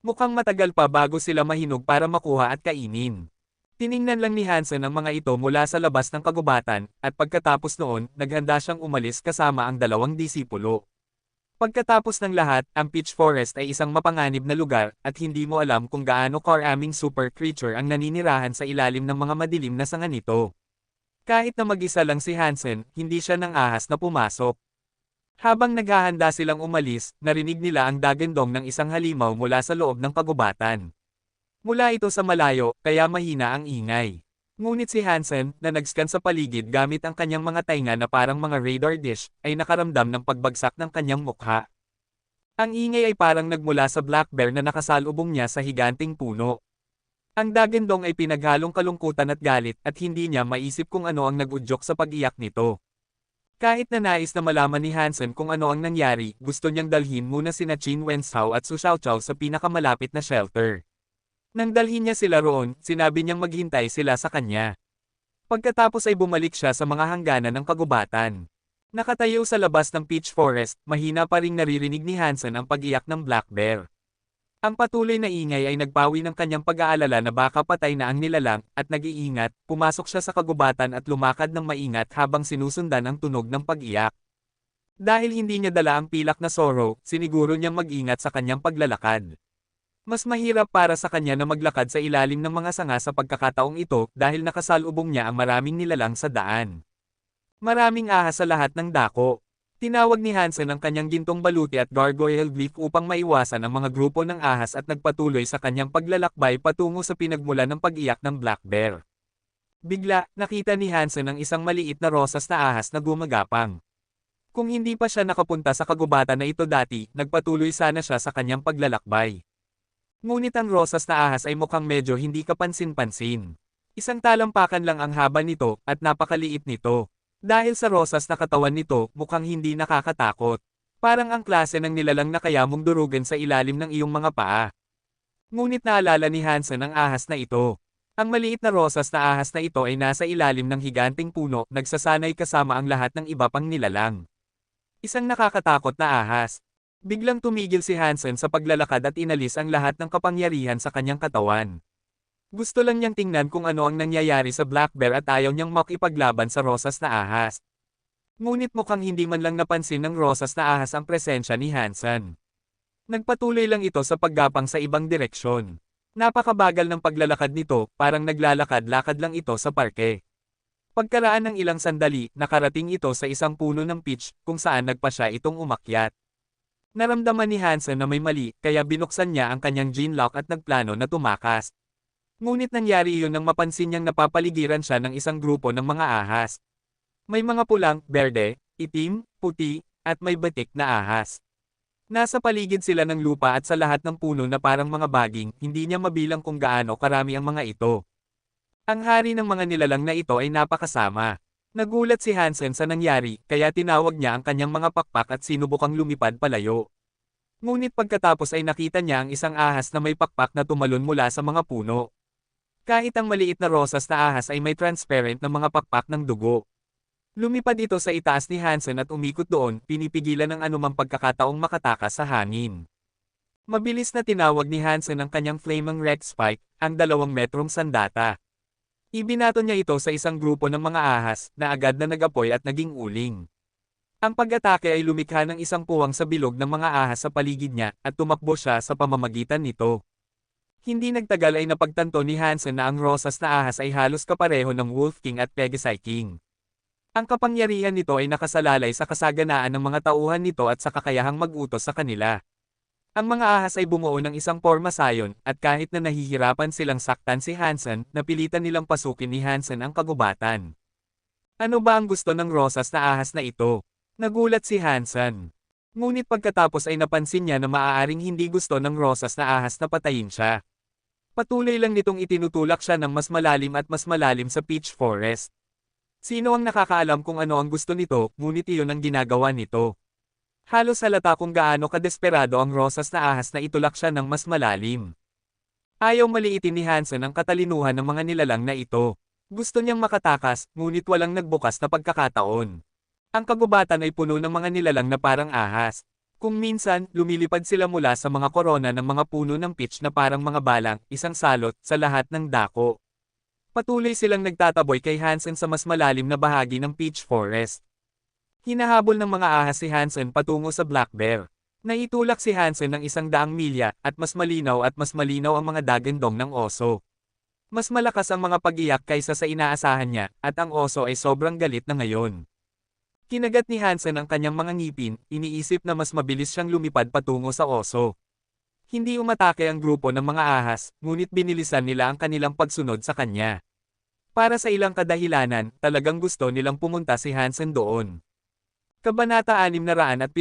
Mukhang matagal pa bago sila mahinog para makuha at kainin. Tiningnan lang ni Hansen ang mga ito mula sa labas ng kagubatan, at pagkatapos noon, naghanda siyang umalis kasama ang 2 disipulo. Pagkatapos ng lahat, ang Peach Forest ay isang mapanganib na lugar, at hindi mo alam kung gaano karaming super creature ang naninirahan sa ilalim ng mga madilim na sanga nito. Kahit na mag-isa lang si Hansen, hindi siya nang ahas na pumasok. Habang naghahanda silang umalis, narinig nila ang dagandong ng isang halimaw mula sa loob ng kagubatan. Mula ito sa malayo, kaya mahina ang ingay. Ngunit si Hansen, na nag-scan sa paligid gamit ang kanyang mga tainga na parang mga radar dish, ay nakaramdam ng pagbagsak ng kanyang mukha. Ang ingay ay parang nagmula sa black bear na nakasalubong niya sa higanting puno. Ang dagandong ay pinaghalong kalungkutan at galit, at hindi niya maisip kung ano ang nag-udyok sa pag-iyak nito. Kahit na nais na malaman ni Hansen kung ano ang nangyari, gusto niyang dalhin muna sina Qin Wenzhao at Su Xiaoqiao sa pinakamalapit na shelter. Nang dalhin niya sila roon, sinabi niyang maghintay sila sa kanya. Pagkatapos ay bumalik siya sa mga hangganan ng kagubatan. Nakatayo sa labas ng Peach Forest, mahina pa ring naririnig ni Hansen ang pag-iyak ng Black Bear. Ang patuloy na ingay ay nagpawi ng kanyang pag-aalala na baka patay na ang nilalang, at nag-iingat, pumasok siya sa kagubatan at lumakad ng maingat habang sinusundan ang tunog ng pag-iyak. Dahil hindi niya dala ang pilak na sorrow, siniguro niyang mag-ingat sa kanyang paglalakad. Mas mahirap para sa kanya na maglakad sa ilalim ng mga sanga sa pagkakataong ito dahil nakasalubong niya ang maraming nilalang sa daan. Maraming ahas sa lahat ng dako. Tinawag ni Hansen ang kanyang gintong baluti at gargoyle glyph upang maiwasan ang mga grupo ng ahas at nagpatuloy sa kanyang paglalakbay patungo sa pinagmulan ng pag-iyak ng Black Bear. Bigla, nakita ni Hansen ang isang maliit na rosas na ahas na gumagapang. Kung hindi pa siya nakapunta sa kagubatan na ito dati, nagpatuloy sana siya sa kanyang paglalakbay. Ngunit ang rosas na ahas ay mukhang medyo hindi kapansin-pansin. Isang talampakan lang ang haba nito, at napakaliit nito. Dahil sa rosas na katawan nito, mukhang hindi nakakatakot. Parang ang klase ng nilalang na kaya mong durugan sa ilalim ng iyong mga paa. Ngunit naalala ni Hansen ang ahas na ito. Ang maliit na rosas na ahas na ito ay nasa ilalim ng higanting puno, nagsasanay kasama ang lahat ng iba pang nilalang. Isang nakakatakot na ahas. Biglang tumigil si Hansen sa paglalakad at inalis ang lahat ng kapangyarihan sa kanyang katawan. Gusto lang niyang tingnan kung ano ang nangyayari sa Black Bear at ayaw niyang makipaglaban sa rosas na ahas. Ngunit mukhang hindi man lang napansin ng rosas na ahas ang presensya ni Hansen. Nagpatuloy lang ito sa paggapang sa ibang direksyon. Napakabagal ng paglalakad nito, parang naglalakad-lakad lang ito sa parke. Pagkaraan ng ilang sandali, nakarating ito sa isang puno ng peach, kung saan nagpa siya itong umakyat. Naramdaman ni Hansen na may mali, kaya binuksan niya ang kanyang gene lock at nagplano na tumakas. Ngunit nangyari iyon nang mapansin niyang napapaligiran siya ng isang grupo ng mga ahas. May mga pulang, berde, itim, puti, at may batik na ahas. Nasa paligid sila ng lupa at sa lahat ng puno na parang mga baging, hindi niya mabilang kung gaano karami ang mga ito. Ang hari ng mga nilalang na ito ay napakasama. Nagulat si Hansen sa nangyari, kaya tinawag niya ang kanyang mga pakpak at sinubukang lumipad palayo. Ngunit pagkatapos ay nakita niya ang isang ahas na may pakpak na tumalon mula sa mga puno. Kahit ang maliit na rosas na ahas ay may transparent na mga pakpak ng dugo. Lumipad ito sa itaas ni Hansen at umikot doon, pinipigilan ng anumang pagkakataong makatakas sa hangin. Mabilis na tinawag ni Hansen ang kanyang flaming red spike, ang 2 metrong sandata. Ibinato niya ito sa isang grupo ng mga ahas, na agad na nag-apoy at naging uling. Ang pag-atake ay lumikha ng isang puwang sa bilog ng mga ahas sa paligid niya, at tumakbo siya sa pamamagitan nito. Hindi nagtagal ay napagtanto ni Hansen na ang rosas na ahas ay halos kapareho ng Wolf King at Pegasi King. Ang kapangyarihan nito ay nakasalalay sa kasaganaan ng mga tauhan nito at sa kakayahang mag-utos sa kanila. Ang mga ahas ay bumuo ng isang pormasayon, at kahit na nahihirapan silang saktan si Hansen, napilitan nilang pasukin ni Hansen ang kagubatan. Ano ba ang gusto ng rosas na ahas na ito? Nagulat si Hansen. Ngunit pagkatapos ay napansin niya na maaaring hindi gusto ng rosas na ahas na patayin siya. Patuloy lang nitong itinutulak siya ng mas malalim at mas malalim sa Peach Forest. Sino ang nakakaalam kung ano ang gusto nito, ngunit iyon ang ginagawa nito. Halos halata kung gaano kadesperado ang rosas na ahas na itulak siya ng mas malalim. Ayaw maliitin ni Hansen ang katalinuhan ng mga nilalang na ito. Gusto niyang makatakas, ngunit walang nagbukas na pagkakataon. Ang kagubatan ay puno ng mga nilalang na parang ahas. Kung minsan, lumilipad sila mula sa mga korona ng mga puno ng peach na parang mga balang, isang salot, sa lahat ng dako. Patuloy silang nagtataboy kay Hansen sa mas malalim na bahagi ng Peach Forest. Hinahabol ng mga ahas si Hansen patungo sa Black Bear. Naitulak si Hansen ng 100 milya, at mas malinaw ang mga dagandong ng oso. Mas malakas ang mga pag-iyak kaysa sa inaasahan niya, at ang oso ay sobrang galit na ngayon. Kinagat ni Hansen ang kanyang mga ngipin, iniisip na mas mabilis siyang lumipad patungo sa oso. Hindi umatake ang grupo ng mga ahas, ngunit binilisan nila ang kanilang pagsunod sa kanya. Para sa ilang kadahilanan, talagang gusto nilang pumunta si Hansen doon. Kabanata 678.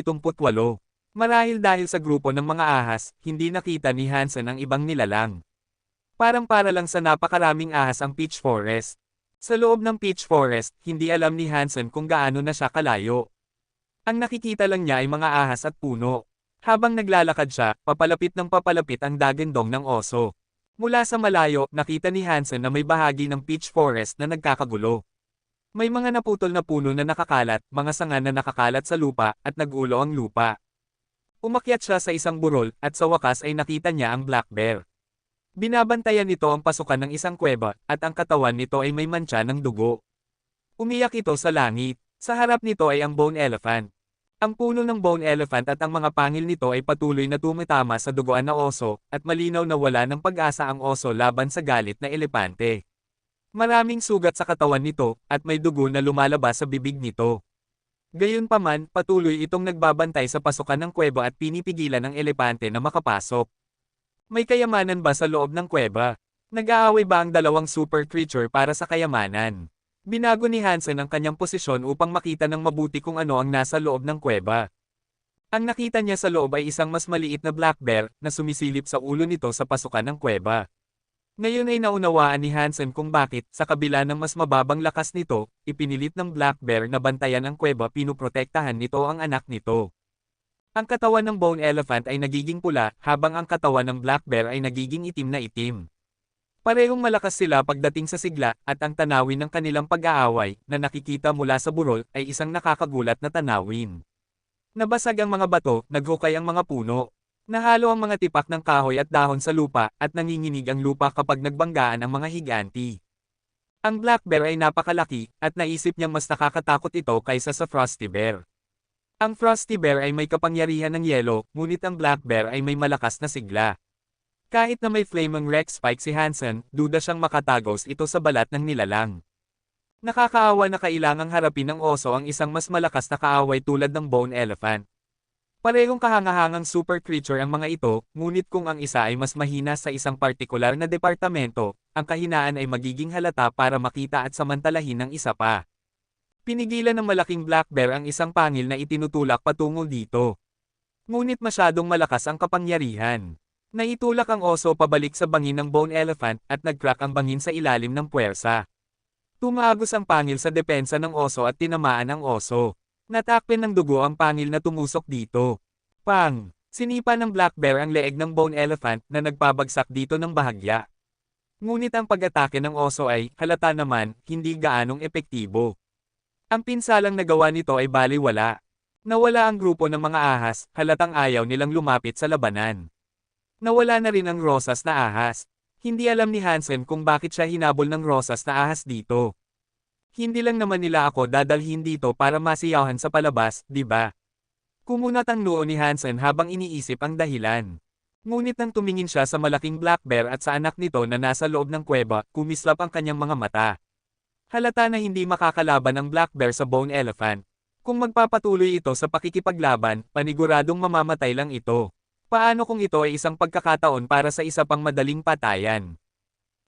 Marahil dahil sa grupo ng mga ahas, hindi nakita ni Hansen ang ibang nilalang. Parang para lang sa napakaraming ahas ang Peach Forest. Sa loob ng Peach Forest, hindi alam ni Hansen kung gaano na siya kalayo. Ang nakikita lang niya ay mga ahas at puno. Habang naglalakad siya, papalapit ng papalapit ang dagandong ng oso. Mula sa malayo, nakita ni Hansen na may bahagi ng Peach Forest na nagkakagulo. May mga naputol na puno na nakakalat, mga sanga na nakakalat sa lupa, at nagulo ang lupa. Umakyat siya sa isang burol, at sa wakas ay nakita niya ang black bear. Binabantayan nito ang pasukan ng isang kuweba, at ang katawan nito ay may mantsa ng dugo. Umiyak ito sa langit. Sa harap nito ay ang bone elephant. Ang puno ng bone elephant at ang mga pangil nito ay patuloy na tumitama sa duguan na oso, at malinaw na wala ng pag-asa ang oso laban sa galit na elepante. Maraming sugat sa katawan nito, at may dugo na lumalabas sa bibig nito. Gayunpaman, patuloy itong nagbabantay sa pasukan ng kuweba at pinipigilan ng elepante na makapasok. May kayamanan ba sa loob ng kuweba? Nag-aaway ba ang dalawang super creature para sa kayamanan? Binago ni Hansen ang kanyang posisyon upang makita ng mabuti kung ano ang nasa loob ng kuweba. Ang nakita niya sa loob ay isang mas maliit na black bear na sumisilip sa ulo nito sa pasukan ng kuweba. Ngayon ay naunawaan ni Hansen kung bakit, sa kabila ng mas mababang lakas nito, ipinilit ng black bear na bantayan ang kuweba, pinuprotektahan nito ang anak nito. Ang katawan ng bone elephant ay nagiging pula, habang ang katawan ng black bear ay nagiging itim na itim. Parehong malakas sila pagdating sa sigla, at ang tanawin ng kanilang pag-aaway, na nakikita mula sa burol, ay isang nakakagulat na tanawin. Nabasag ang mga bato, naghukay ang mga puno. Nahalo ang mga tipak ng kahoy at dahon sa lupa, at nanginginig ang lupa kapag nagbanggaan ang mga higanti. Ang black bear ay napakalaki, at naisip niyang mas nakakatakot ito kaysa sa frosty bear. Ang frosty bear ay may kapangyarihan ng yelo, ngunit ang black bear ay may malakas na sigla. Kahit na may flaming Rex spike si Hansen, duda siyang makatagos ito sa balat ng nilalang. Nakakaawa na kailangang harapin ng oso ang isang mas malakas na kaaway tulad ng bone elephant. Parehong kahangahangang super creature ang mga ito, ngunit kung ang isa ay mas mahina sa isang partikular na departamento, ang kahinaan ay magiging halata para makita at samantalahin ng isa pa. Pinigilan ng malaking black bear ang isang pangil na itinutulak patungo dito. Ngunit masyadong malakas ang kapangyarihan. Naitulak ang oso pabalik sa bangin ng bone elephant at nag-crack ang bangin sa ilalim ng puwersa. Tumagos ang pangil sa depensa ng oso at tinamaan ang oso. Natakpan ng dugo ang pangil na tumusok dito. Pang! Sinipa ng black bear ang leeg ng bone elephant na nagpabagsak dito ng bahagya. Ngunit ang pag-atake ng oso ay, halata naman, hindi gaanong epektibo. Ang pinsalang nagawa nito ay baliwala. Nawala ang grupo ng mga ahas, halatang ayaw nilang lumapit sa labanan. Nawala na rin ang rosas na ahas. Hindi alam ni Hansen kung bakit siya hinabol ng rosas na ahas dito. Hindi lang naman nila ako dadalhin dito para masiyahan sa palabas, di ba? Kumunat ang noo ni Hansen habang iniisip ang dahilan. Ngunit nang tumingin siya sa malaking black bear at sa anak nito na nasa loob ng kuweba, kumislap ang kanyang mga mata. Halata na hindi makakalaban ang black bear sa bone elephant. Kung magpapatuloy ito sa pakikipaglaban, paniguradong mamamatay lang ito. Paano kung ito ay isang pagkakataon para sa isa pang madaling patayan?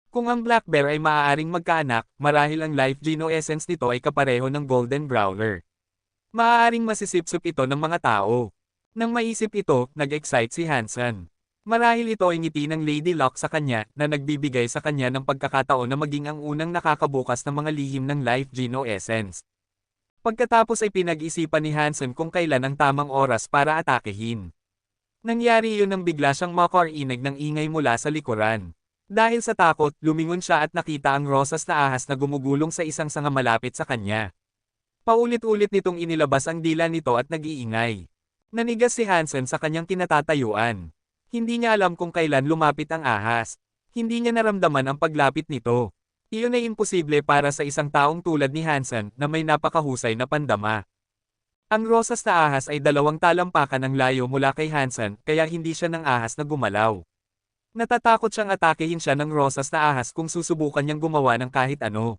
Kung ang black bear ay maaaring magkaanak, marahil ang life geno essence nito ay kapareho ng golden growler. Maaaring masisipsip ito ng mga tao. Nang maisip ito, nag-excite si Hansen. Marahil ito ay ngiti ng Lady Luck sa kanya, na nagbibigay sa kanya ng pagkakataon na maging ang unang nakakabukas ng mga lihim ng life geno essence. Pagkatapos ay pinag-isipan ni Hansen kung kailan ang tamang oras para atakehin. Nangyari iyon nang bigla siyang makarinig ng ingay mula sa likuran. Dahil sa takot, lumingon siya at nakita ang rosas na ahas na gumugulong sa isang sanga malapit sa kanya. Paulit-ulit nitong inilabas ang dila nito at nag-iingay. Nanigas si Hansen sa kanyang kinatatayuan. Hindi niya alam kung kailan lumapit ang ahas. Hindi niya naramdaman ang paglapit nito. Iyon ay imposible para sa isang taong tulad ni Hansen na may napakahusay na pandama. Ang rosas na ahas ay 2 talampakan ang layo mula kay Hansen, kaya hindi siya ng ahas na gumalaw. Natatakot siyang atakehin siya ng rosas na ahas kung susubukan niyang gumawa ng kahit ano.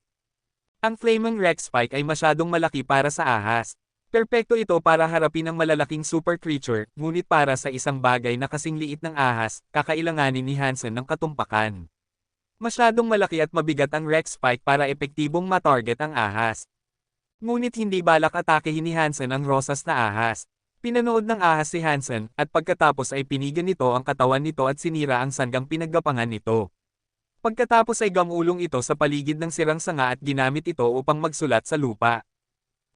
Ang flaming Rex spike ay masyadong malaki para sa ahas. Perpekto ito para harapin ang malalaking super creature, ngunit para sa isang bagay na kasing liit ng ahas, kakailanganin ni Hansen ng katumpakan. Masyadong malaki at mabigat ang Rex spike para epektibong matarget ang ahas. Ngunit hindi balak atakehin ni Hansen ang rosas na ahas. Pinanood ng ahas si Hansen, at pagkatapos ay pinigan nito ang katawan nito at sinira ang sanggang pinaggapangan nito. Pagkatapos ay gamulong ito sa paligid ng sirang sanga at ginamit ito upang magsulat sa lupa.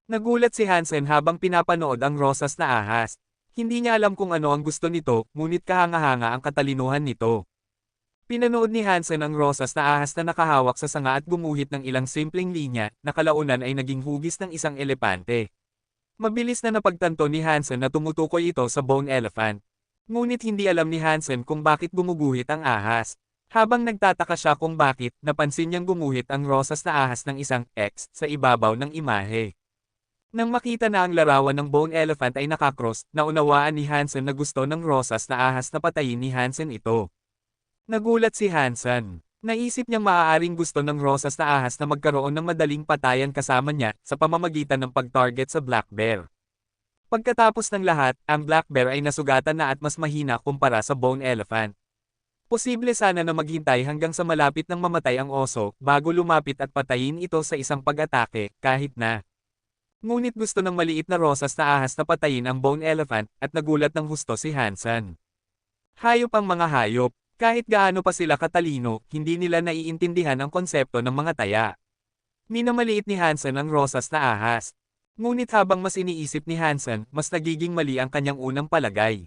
Nagulat si Hansen habang pinapanood ang rosas na ahas. Hindi niya alam kung ano ang gusto nito, ngunit kahanga-hanga ang katalinuhan nito. Pinanood ni Hansen ang rosas na ahas na nakahawak sa sanga at gumuhit ng ilang simpleng linya, na kalaunan ay naging hugis ng isang elepante. Mabilis na napagtanto ni Hansen na tumutukoy ito sa bone elephant. Ngunit hindi alam ni Hansen kung bakit gumuguhit ang ahas. Habang nagtataka siya kung bakit, napansin niyang gumuhit ang rosas na ahas ng isang X sa ibabaw ng imahe. Nang makita na ang larawan ng bone elephant ay nakakross, naunawaan ni Hansen na gusto ng rosas na ahas na patayin ni Hansen ito. Nagulat si Hansen. Naisip niyang maaaring gusto ng rosas na ahas na magkaroon ng madaling patayan kasama niya sa pamamagitan ng pag-target sa black bear. Pagkatapos ng lahat, ang black bear ay nasugatan na at mas mahina kumpara sa bone elephant. Posible sana na maghintay hanggang sa malapit ng mamatay ang oso bago lumapit at patayin ito sa isang pag-atake, kahit na. Ngunit gusto ng maliit na rosas na ahas na patayin ang bone elephant at nagulat ng husto si Hansen. Hayop ang mga hayop. Kahit gaano pa sila katalino, hindi nila naiintindihan ang konsepto ng mga taya. Minamaliit ni Hansen ang rosas na ahas. Ngunit habang mas iniisip ni Hansen, mas nagiging mali ang kanyang unang palagay.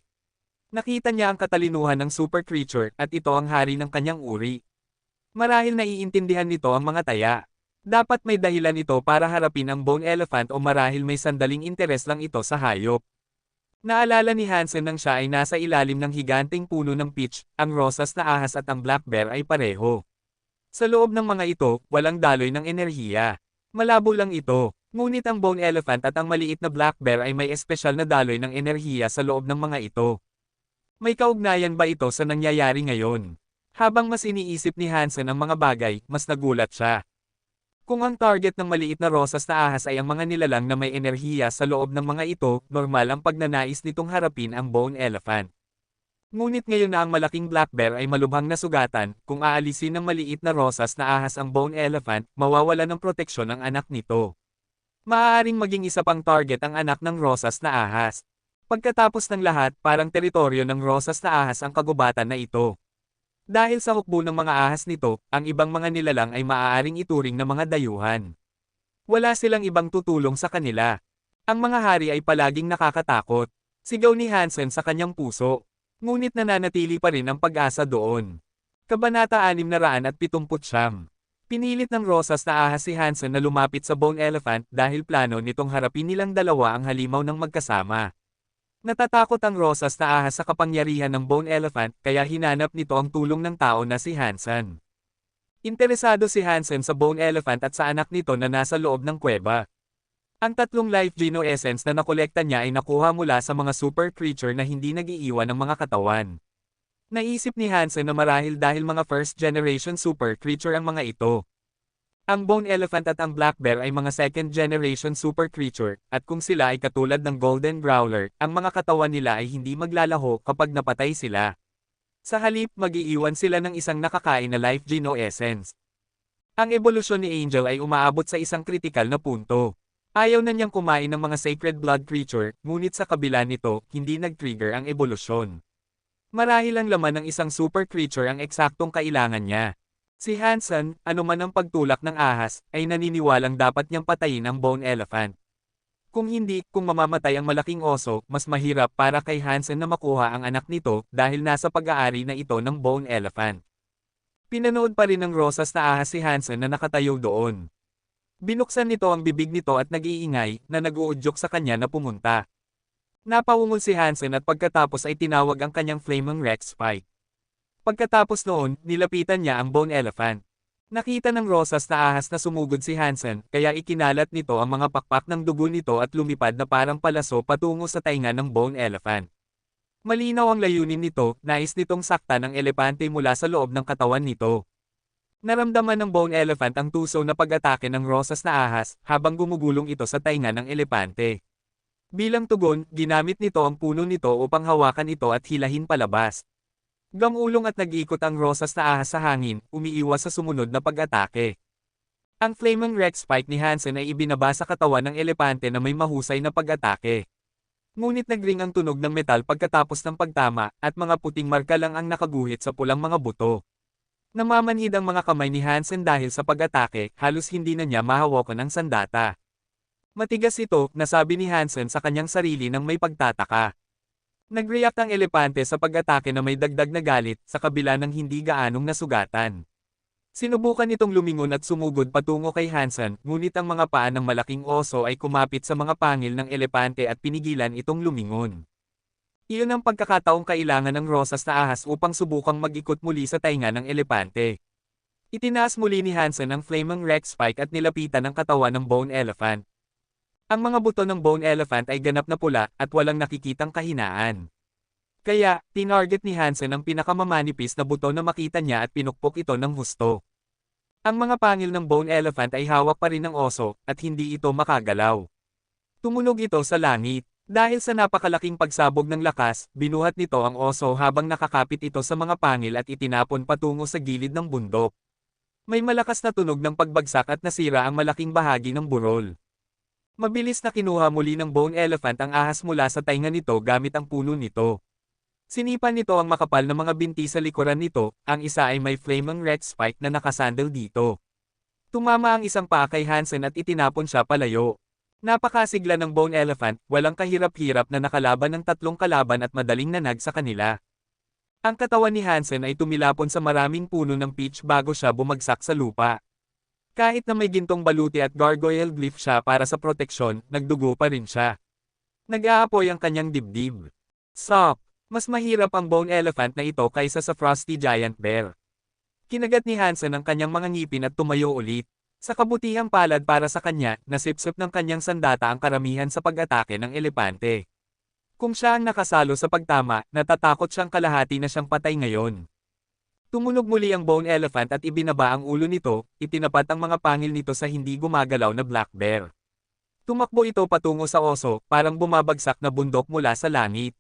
Nakita niya ang katalinuhan ng super creature at ito ang hari ng kanyang uri. Marahil naiintindihan nito ang mga taya. Dapat may dahilan ito para harapin ang bone elephant o marahil may sandaling interes lang ito sa hayop. Naalala ni Hansen nang siya ay nasa ilalim ng higanteng puno ng peach, ang rosas na ahas at ang black bear ay pareho. Sa loob ng mga ito, walang daloy ng enerhiya. Malabo lang ito. Ngunit ang bone elephant at ang maliit na black bear ay may espesyal na daloy ng enerhiya sa loob ng mga ito. May kaugnayan ba ito sa nangyayari ngayon? Habang mas iniisip ni Hansen ang mga bagay, mas nagulat siya. Kung ang target ng maliit na rosas na ahas ay ang mga nilalang na may enerhiya sa loob ng mga ito, normal ang pagnanais nitong harapin ang bone elephant. Ngunit ngayon na ang malaking black bear ay malubhang nasugatan, kung aalisin ng maliit na rosas na ahas ang bone elephant, mawawala ng proteksyon ang anak nito. Maaaring maging isa pang target ang anak ng rosas na ahas. Pagkatapos ng lahat, parang teritoryo ng rosas na ahas ang kagubatan na ito. Dahil sa hukbo ng mga ahas nito, ang ibang mga nilalang ay maaaring ituring na mga dayuhan. Wala silang ibang tutulong sa kanila. Ang mga hari ay palaging nakakatakot. Sigaw ni Hansen sa kanyang puso. Ngunit nananatili pa rin ang pag-asa doon. Kabanata 679. Pinilit ng rosas na ahas si Hansen na lumapit sa bone elephant dahil plano nitong harapin nilang dalawa ang halimaw ng magkasama. Natatakot ang rosas na ahas sa kapangyarihan ng bone elephant kaya hinanap nito ang tulong ng tao na si Hansen. Interesado si Hansen sa bone elephant at sa anak nito na nasa loob ng kuweba. Ang tatlong life geno essence na nakolekta niya ay nakuha mula sa mga super creature na hindi nag-iiwan ng mga katawan. Naisip ni Hansen na marahil dahil mga first generation super creature ang mga ito. Ang bone elephant at ang black bear ay mga second generation super creature, at kung sila ay katulad ng golden growler, ang mga katawan nila ay hindi maglalaho kapag napatay sila. Sa halip, mag-iiwan sila ng isang nakakain na life geno essence. Ang ebolusyon ni Angel ay umaabot sa isang kritikal na punto. Ayaw na niyang kumain ng mga sacred blood creature, ngunit sa kabila nito, hindi nag-trigger ang ebolusyon. Marahil ang laman ng isang super creature ang eksaktong kailangan niya. Si Hansen, anuman ang pagtulak ng ahas, ay naniniwalang dapat niyang patayin ang bone elephant. Kung hindi, kung mamamatay ang malaking oso, mas mahirap para kay Hansen na makuha ang anak nito dahil nasa pag-aari na ito ng bone elephant. Pinanood pa rin ng rosas na ahas si Hansen na nakatayo doon. Binuksan nito ang bibig nito at nag-iingay na nag-uudyok sa kanya na pumunta. Napawungol si Hansen at pagkatapos ay tinawag ang kanyang Flaming Rex Spike. Pagkatapos noon, nilapitan niya ang bone elephant. Nakita ng rosas na ahas na sumugod si Hansen, kaya ikinalat nito ang mga pakpak ng dugo nito at lumipad na parang palaso patungo sa tainga ng bone elephant. Malinaw ang layunin nito, nais nitong saktan ang elepante mula sa loob ng katawan nito. Naramdaman ng bone elephant ang tuso na pag-atake ng rosas na ahas, habang gumugulong ito sa tainga ng elepante. Bilang tugon, ginamit nito ang puno nito upang hawakan ito at hilahin palabas. Gamulong at nag-ikot ang rosas na ahas sa hangin, umiiwas sa sumunod na pag-atake. Ang Flaming Rex Spike ni Hansen ay ibinaba sa katawan ng elepante na may mahusay na pag-atake. Ngunit nagring ang tunog ng metal pagkatapos ng pagtama, at mga puting marka lang ang nakaguhit sa pulang mga buto. Namamanhid ang mga kamay ni Hansen dahil sa pag-atake, halos hindi na niya mahawakan ang sandata. Matigas ito, nasabi ni Hansen sa kanyang sarili nang may pagtataka. Nag-react ang elepante sa pag-atake na may dagdag na galit, sa kabila ng hindi gaanong nasugatan. Sinubukan itong lumingon at sumugod patungo kay Hansen, ngunit ang mga paa ng malaking oso ay kumapit sa mga pangil ng elepante at pinigilan itong lumingon. Iyon ang pagkakataong kailangan ng rosas na ahas upang subukang mag-ikot muli sa tainga ng elepante. Itinaas muli ni Hansen ang Flaming Rex Spike at nilapitan ang katawan ng Bone Elephant. Ang mga buto ng Bone Elephant ay ganap na pula at walang nakikitang kahinaan. Kaya, tinarget ni Hansen ang pinakamamanipis na buto na makita niya at pinukpok ito ng husto. Ang mga pangil ng Bone Elephant ay hawak pa rin ng oso, at hindi ito makagalaw. Tumunog ito sa langit. Dahil sa napakalaking pagsabog ng lakas, binuhat nito ang oso habang nakakapit ito sa mga pangil at itinapon patungo sa gilid ng bundok. May malakas na tunog ng pagbagsak at nasira ang malaking bahagi ng burol. Mabilis na kinuha muli ng Bone Elephant ang ahas mula sa tainga nito gamit ang puno nito. Sinipan nito ang makapal na mga binti sa likuran nito, ang isa ay may Flaming Rex Spike na nakasandal dito. Tumama ang isang paa kay Hansen at itinapon siya palayo. Napakasigla ng Bone Elephant, walang kahirap-hirap na nakalaban ng tatlong kalaban at madaling nanag sa kanila. Ang katawan ni Hansen ay tumilapon sa maraming puno ng peach bago siya bumagsak sa lupa. Kahit na may gintong baluti at gargoyle glyph siya para sa proteksyon, nagdugo pa rin siya. Nag-aapoy ang kanyang dibdib. Stop! Mas mahirap ang Bone Elephant na ito kaysa sa Frosty Giant Bear. Kinagat ni Hansen ang kanyang mga ngipin at tumayo ulit. Sa kabutihang palad para sa kanya, nasipsip ng kanyang sandata ang karamihan sa pag-atake ng elepante. Kung siya ang nakasalo sa pagtama, natatakot siyang kalahati na siyang patay ngayon. Tumunog muli ang Bone Elephant at ibinaba ang ulo nito, itinapat ang mga pangil nito sa hindi gumagalaw na black bear. Tumakbo ito patungo sa oso, parang bumabagsak na bundok mula sa langit.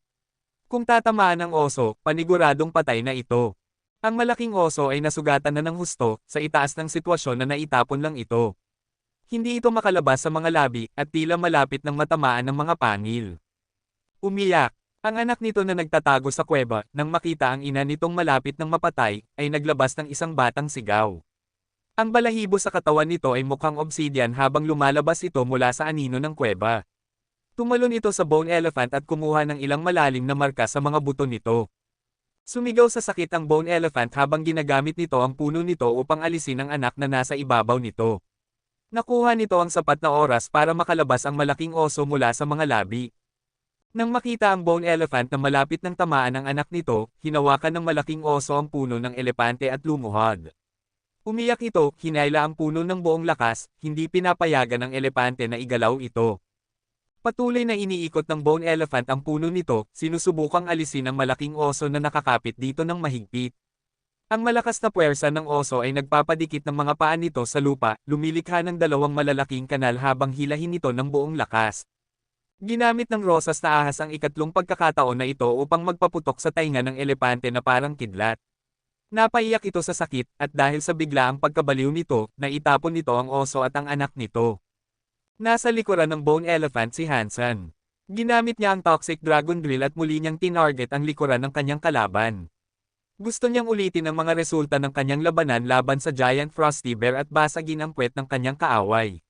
Kung tatamaan ang oso, paniguradong patay na ito. Ang malaking oso ay nasugatan na ng husto, sa itaas ng sitwasyon na naitapon lang ito. Hindi ito makalabas sa mga labi, at tila malapit ng matamaan ng mga pangil. Umiyak. Ang anak nito na nagtatago sa kuweba, nang makita ang ina nitong malapit ng mapatay, ay naglabas ng isang batang sigaw. Ang balahibo sa katawan nito ay mukhang obsidian habang lumalabas ito mula sa anino ng kuweba. Tumalon ito sa Bone Elephant at kumuha ng ilang malalim na marka sa mga buto nito. Sumigaw sa sakit ang Bone Elephant habang ginagamit nito ang puno nito upang alisin ang anak na nasa ibabaw nito. Nakuha nito ang sapat na oras para makalabas ang malaking oso mula sa mga labi. Nang makita ang Bone Elephant na malapit ng tamaan ang anak nito, hinawakan ng malaking oso ang puno ng elepante at lumuhod. Umiyak ito, hinayla ang puno ng buong lakas, hindi pinapayagan ng elepante na igalaw ito. Patuloy na iniikot ng Bone Elephant ang puno nito, sinusubukang alisin ang malaking oso na nakakapit dito ng mahigpit. Ang malakas na puwersa ng oso ay nagpapadikit ng mga paa nito sa lupa, lumilikha ng dalawang malalaking kanal habang hilahin ito ng buong lakas. Ginamit ng rosas na ahas ang ikatlong pagkakataon na ito upang magpaputok sa tainga ng elepante na parang kidlat. Napaiyak ito sa sakit, at dahil sa biglaang pagkabaliw nito, naitapon nito ang oso at ang anak nito. Nasa likuran ng Bone Elephant si Hansen. Ginamit niya ang Toxic Dragon Drill at muli niyang tinarget ang likuran ng kanyang kalaban. Gusto niyang ulitin ang mga resulta ng kanyang labanan laban sa Giant Frosty Bear at basagin ang puwet ng kanyang kaaway.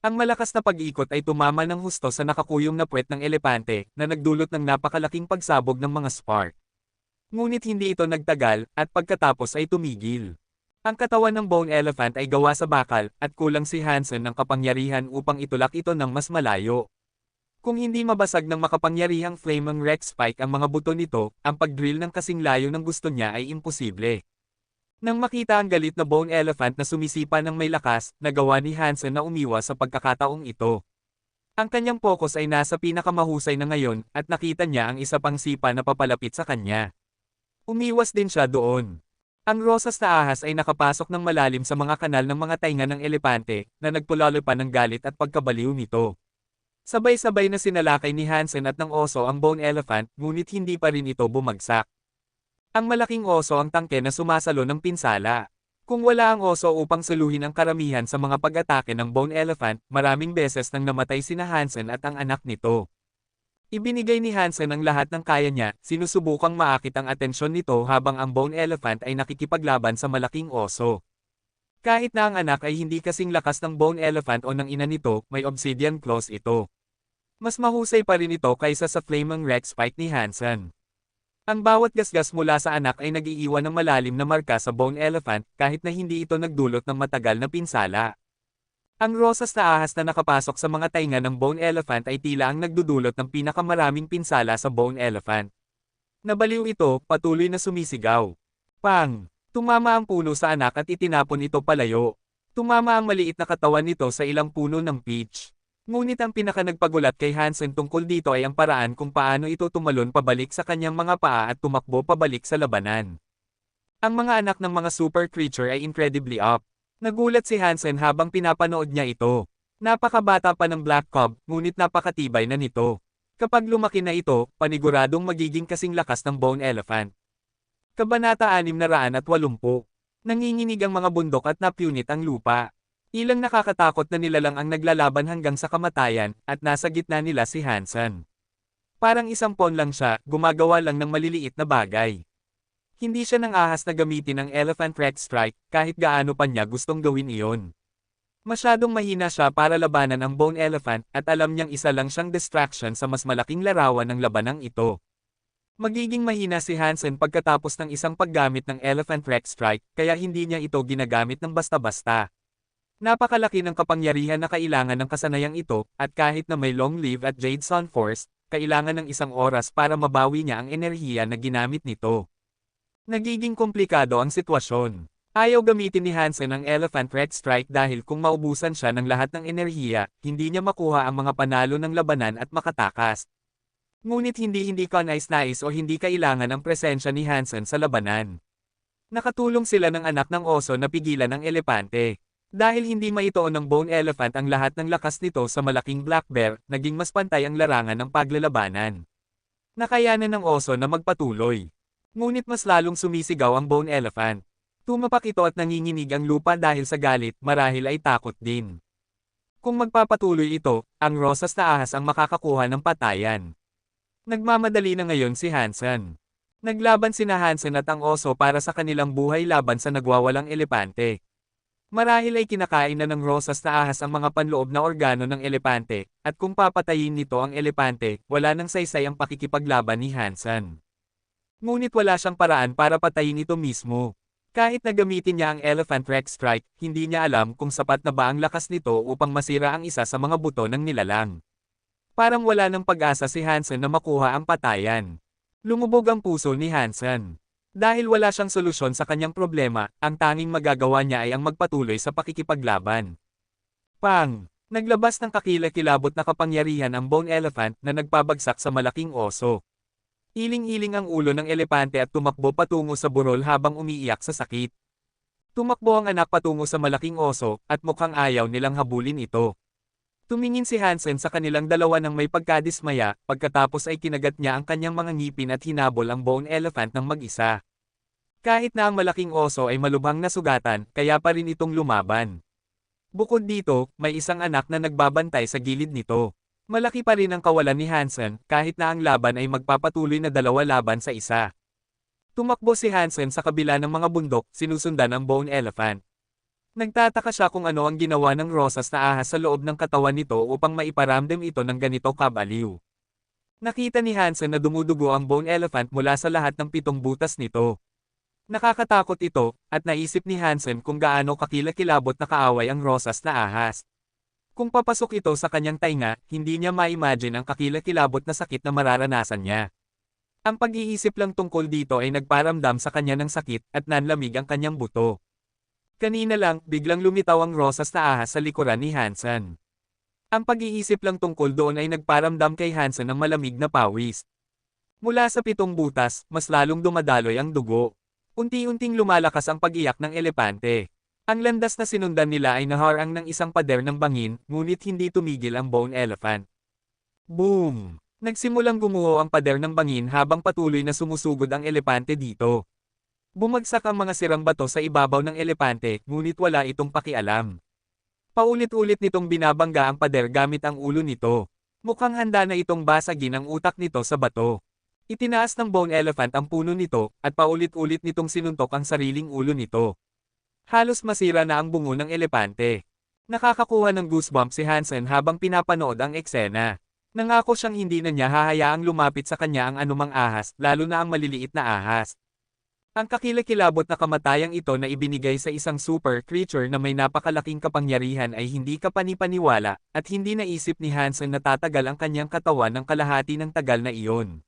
Ang malakas na pag-ikot ay tumama ng husto sa nakakuyong na puwet ng elepante, na nagdulot ng napakalaking pagsabog ng mga spark. Ngunit hindi ito nagtagal, at pagkatapos ay tumigil. Ang katawan ng Bone Elephant ay gawa sa bakal, at kulang si Hansen ng kapangyarihan upang itulak ito ng mas malayo. Kung hindi mabasag ng makapangyarihang Flaming Rex Spike ang mga buto nito, ang pag-drill ng kasing layo ng gusto niya ay imposible. Nang makita ang galit na Bone Elephant na sumisipa ng may lakas, nagawa ni Hansen na umiwas sa pagkakataong ito. Ang kanyang focus ay nasa pinakamahusay na ngayon, at nakita niya ang isa pang sipa na papalapit sa kanya. Umiwas din siya doon. Ang rosas na ahas ay nakapasok ng malalim sa mga kanal ng mga tainga ng elepante, na nagpulalo pa ng galit at pagkabaliw nito. Sabay-sabay na sinalakay ni Hansen at ng oso ang Bone Elephant, ngunit hindi pa rin ito bumagsak. Ang malaking oso ang tangke na sumasalo ng pinsala. Kung wala ang oso upang saluhin ang karamihan sa mga pag-atake ng Bone Elephant, maraming beses nang namatay sina Hansen at ang anak nito. Ibinigay ni Hansen ang lahat ng kaya niya, sinusubukang maakit ang atensyon nito habang ang bone elephant ay nakikipaglaban sa malaking oso. Kahit na ang anak ay hindi kasing lakas ng bone elephant o ng ina nito, may obsidian claws ito. Mas mahusay pa rin ito kaysa sa flaming red spike ni Hansen. Ang bawat gasgas mula sa anak ay nag-iiwan ng malalim na marka sa bone elephant kahit na hindi ito nagdulot ng matagal na pinsala. Ang rosas na ahas na nakapasok sa mga tainga ng bone elephant ay tila ang nagdudulot ng pinakamaraming pinsala sa bone elephant. Nabaliw ito, patuloy na sumisigaw. Pang! Tumama ang puno sa anak at itinapon ito palayo. Tumama ang maliit na katawan nito sa ilang puno ng peach. Ngunit ang pinakanagpagulat kay Hansen tungkol dito ay ang paraan kung paano ito tumalon pabalik sa kanyang mga paa at tumakbo pabalik sa labanan. Ang mga anak ng mga super creature ay incredibly up. Nagulat si Hansen habang pinapanood niya ito. Napakabata pa ng Black Cub, ngunit napakatibay na nito. Kapag lumaki na ito, paniguradong magiging kasing lakas ng bone elephant. Kabanata 680. Nanginginig ang mga bundok at napunit ang lupa. Ilang nakakatakot na nilalang ang naglalaban hanggang sa kamatayan, at nasa gitna nila si Hansen. Parang isang pawn lang siya, gumagawa lang ng maliliit na bagay. Hindi siya nang ahas na gamitin ang Elephant Red Strike, kahit gaano pa niya gustong gawin iyon. Masyadong mahina siya para labanan ang bone elephant, at alam niyang isa lang siyang distraction sa mas malaking larawan ng labanang ito. Magiging mahina si Hansen pagkatapos ng isang paggamit ng Elephant Red Strike, kaya hindi niya ito ginagamit ng basta-basta. Napakalaki ng kapangyarihan na kailangan ng kasanayang ito, at kahit na may long live at Jade Sun Force, kailangan ng isang oras para mabawi niya ang enerhiya na ginamit nito. Nagiging komplikado ang sitwasyon. Ayaw gamitin ni Hansen ang Elephant Red Strike dahil kung maubusan siya ng lahat ng enerhiya, hindi niya makuha ang mga panalo ng labanan at makatakas. Ngunit hindi ka nais-nais o hindi kailangan ang presensya ni Hansen sa labanan. Nakatulong sila ng anak ng oso na pigilan ang elepante. Dahil hindi maitoon ng bone elephant ang lahat ng lakas nito sa malaking black bear, naging mas pantay ang larangan ng paglalabanan. Nakayanan ng oso na magpatuloy. Ngunit mas lalong sumisigaw ang bone elephant. Tumapak ito at nanginginig ang lupa dahil sa galit, marahil ay takot din. Kung magpapatuloy ito, ang rosas na ahas ang makakakuha ng patayan. Nagmamadali na ngayon si Hansen. Naglaban sina Hansen at ang oso para sa kanilang buhay laban sa nagwawalang elepante. Marahil ay kinakain na ng rosas na ahas ang mga panloob na organo ng elepante, at kung papatayin nito ang elepante, wala nang saysay ang pakikipaglaban ni Hansen. Ngunit wala siyang paraan para patayin ito mismo. Kahit na gamitin niya ang Elephant Red Strike, hindi niya alam kung sapat na ba ang lakas nito upang masira ang isa sa mga buto ng nilalang. Parang wala ng pag-asa si Hansen na makuha ang patayan. Lumubog ang puso ni Hansen. Dahil wala siyang solusyon sa kanyang problema, ang tanging magagawa niya ay ang magpatuloy sa pakikipaglaban. Pang! Naglabas ng kakilakilabot na kapangyarihan ang bone elephant na nagpabagsak sa malaking oso. Iling-iling ang ulo ng elepante at tumakbo patungo sa burol habang umiiyak sa sakit. Tumakbo ang anak patungo sa malaking oso, at mukhang ayaw nilang habulin ito. Tumingin si Hansen sa kanilang dalawa nang may pagkadismaya, pagkatapos ay kinagat niya ang kanyang mga ngipin at hinabol ang bone elephant ng mag-isa. Kahit na ang malaking oso ay malubhang nasugatan, kaya pa rin itong lumaban. Bukod dito, may isang anak na nagbabantay sa gilid nito. Malaki pa rin ang kawalan ni Hansen, kahit na ang laban ay magpapatuloy na 2 laban sa isa. Tumakbo si Hansen sa kabila ng mga bundok, sinusundan ang bone elephant. Nagtataka siya kung ano ang ginawa ng rosas na ahas sa loob ng katawan nito upang maiparamdam ito ng ganito kabaliw. Nakita ni Hansen na dumudugo ang bone elephant mula sa lahat ng 7 butas nito. Nakakatakot ito, at naisip ni Hansen kung gaano kakilakilabot na kaaway ang rosas na ahas. Kung papasok ito sa kanyang tainga, hindi niya ma-imagine ang kakilakilabot na sakit na mararanasan niya. Ang pag-iisip lang tungkol dito ay nagparamdam sa kanya ng sakit at nanlamig ang kanyang buto. Kanina lang, biglang lumitaw ang rosas na ahas sa likuran ni Hansen. Ang pag-iisip lang tungkol doon ay nagparamdam kay Hansen ng malamig na pawis. Mula sa 7 butas, mas lalong dumadaloy ang dugo. Unti-unting lumalakas ang pag-iyak ng elepante. Ang landas na sinundan nila ay naharang ng isang pader ng bangin, ngunit hindi tumigil ang bone elephant. Boom! Nagsimulang gumuho ang pader ng bangin habang patuloy na sumusugod ang elepante dito. Bumagsak ang mga sirang bato sa ibabaw ng elepante, ngunit wala itong pakialam. Paulit-ulit nitong binabangga ang pader gamit ang ulo nito. Mukhang handa na itong basagin ang utak nito sa bato. Itinaas ng bone elephant ang puno nito, at paulit-ulit nitong sinuntok ang sariling ulo nito. Halos masira na ang bungo ng elepante. Nakakakuha ng goosebumps si Hansen habang pinapanood ang eksena. Nangako siyang hindi na niya hahayaang lumapit sa kanya ang anumang ahas, lalo na ang maliliit na ahas. Ang kakilakilabot na kamatayang ito na ibinigay sa isang super creature na may napakalaking kapangyarihan ay hindi kapanipaniwala, at hindi naisip ni Hansen na tatagal ang kanyang katawan ng kalahati ng tagal na iyon.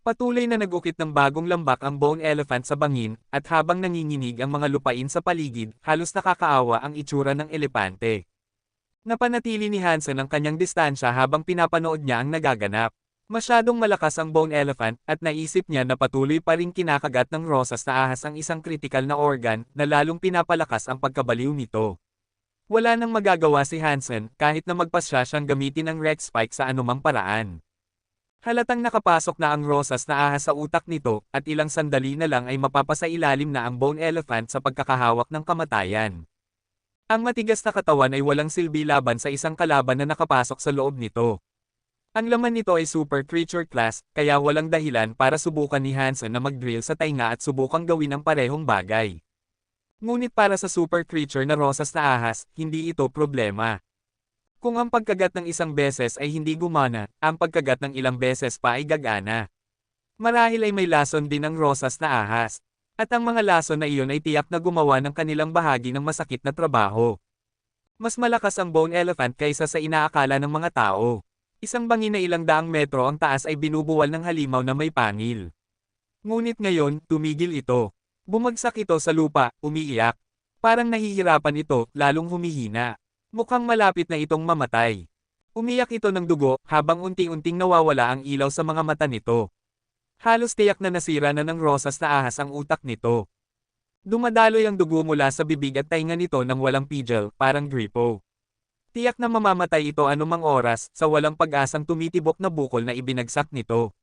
Patuloy na nag-ukit ng bagong lambak ang bone elephant sa bangin, at habang nanginginig ang mga lupain sa paligid, halos nakakaawa ang itsura ng elepante. Napanatili ni Hansen ang kanyang distansya habang pinapanood niya ang nagaganap. Masyadong malakas ang bone elephant, at naisip niya na patuloy pa ring kinakagat ng rosas na ahas ang isang kritikal na organ, na lalong pinapalakas ang pagkabaliw nito. Wala nang magagawa si Hansen, kahit na magpasya siyang gamitin ang Rex Spike sa anumang paraan. Halatang nakapasok na ang rosas na ahas sa utak nito, at ilang sandali na lang ay mapapasailalim na ang bone elephant sa pagkakahawak ng kamatayan. Ang matigas na katawan ay walang silbi laban sa isang kalaban na nakapasok sa loob nito. Ang laman nito ay super creature class, kaya walang dahilan para subukan ni Hansen na mag-drill sa tainga at subukang gawin ang parehong bagay. Ngunit para sa super creature na rosas na ahas, hindi ito problema. Kung ang pagkagat ng isang beses ay hindi gumana, ang pagkagat ng ilang beses pa ay gagana. Marahil ay may lason din ang rosas na ahas. At ang mga lason na iyon ay tiyak na gumawa ng kanilang bahagi ng masakit na trabaho. Mas malakas ang bone elephant kaysa sa inaakala ng mga tao. Isang bangin na ilang daang metro ang taas ay binubuwal ng halimaw na may pangil. Ngunit ngayon, tumigil ito. Bumagsak ito sa lupa, umiiyak. Parang nahihirapan ito, lalong humihina. Mukhang malapit na itong mamatay. Umiyak ito ng dugo, habang unti-unting nawawala ang ilaw sa mga mata nito. Halos tiyak na nasira na ng rosas na ahas ang utak nito. Dumadaloy ang dugo mula sa bibig at tainga nito ng walang pigil, parang gripo. Tiyak na mamamatay ito anumang oras, sa walang pag-asang tumitibok na bukol na ibinagsak nito.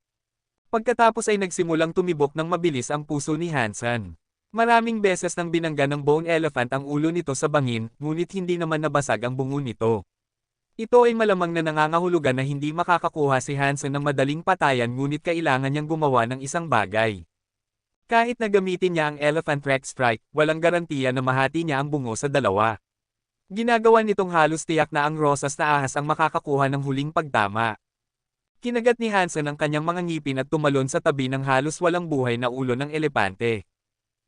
Pagkatapos ay nagsimulang tumibok ng mabilis ang puso ni Hansen. Maraming beses nang binangga ng bone elephant ang ulo nito sa bangin, ngunit hindi naman nabasag ang bungo nito. Ito ay malamang na nangangahulugan na hindi makakakuha si Hansen ng madaling patayan, ngunit kailangan niyang gumawa ng isang bagay. Kahit na gamitin niya ang Elephant Rex Strike, walang garantiya na mahati niya ang bungo sa dalawa. Ginagawa nitong halos tiyak na ang rosas na ahas ang makakakuha ng huling pagtama. Kinagat ni Hansen ang kanyang mga ngipin at tumalon sa tabi ng halos walang buhay na ulo ng elepante.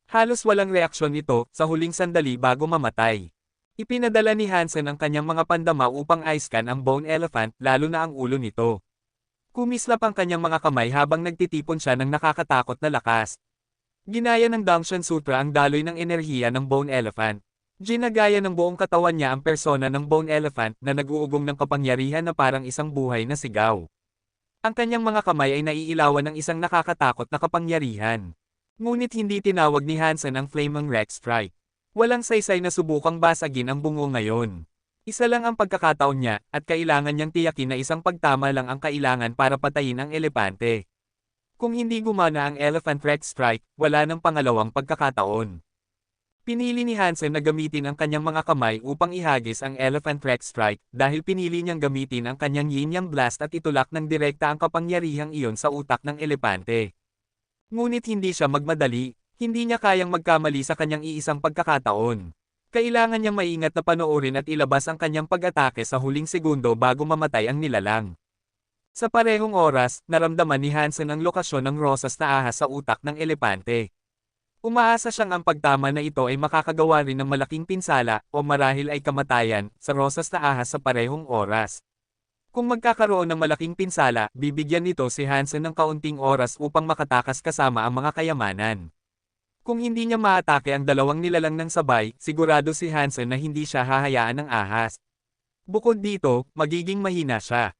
Halos walang reaksyon ito sa huling sandali bago mamatay. Ipinadala ni Hansen ang kanyang mga pandama upang i-scan ang bone elephant, lalo na ang ulo nito. Kumislap ang kanyang mga kamay habang nagtitipon siya ng nakakatakot na lakas. Ginaya ng Dangshan Sutra ang daloy ng enerhiya ng bone elephant. Ginagaya ng buong katawan niya ang persona ng bone elephant na nag-uugong ng kapangyarihan na parang isang buhay na sigaw. Ang kanyang mga kamay ay naiilawan ng isang nakakatakot na kapangyarihan. Ngunit hindi tinawag ni Hansen ang Flaming Rex Strike. Walang saysay na subukang basagin ang bungo ngayon. Isa lang ang pagkakataon niya, at kailangan niyang tiyakin na isang pagtama lang ang kailangan para patayin ang elepante. Kung hindi gumana ang Elephant Rex Strike, wala nang pangalawang pagkakataon. Pinili ni Hansen na gamitin ang kanyang mga kamay upang ihagis ang Elephant Rex Strike, dahil pinili niyang gamitin ang kanyang Yin-Yang Blast at itulak ng direkta ang kapangyarihang iyon sa utak ng elepante. Ngunit hindi siya magmadali, hindi niya kayang magkamali sa kanyang iisang pagkakataon. Kailangan niyang maingat na panoorin at ilabas ang kanyang pag-atake sa huling segundo bago mamatay ang nilalang. Sa parehong oras, naramdaman ni Hansen ang lokasyon ng rosas na ahas sa utak ng elepante. Umaasa siyang ang pagtama na ito ay makakagawa rin ng malaking pinsala, o marahil ay kamatayan, sa rosas na ahas sa parehong oras. Kung magkakaroon ng malaking pinsala, bibigyan nito si Hansen ng kaunting oras upang makatakas kasama ang mga kayamanan. Kung hindi niya maatake ang dalawang nilalang ng sabay, sigurado si Hansen na hindi siya hahayaan ng ahas. Bukod dito, magiging mahina siya.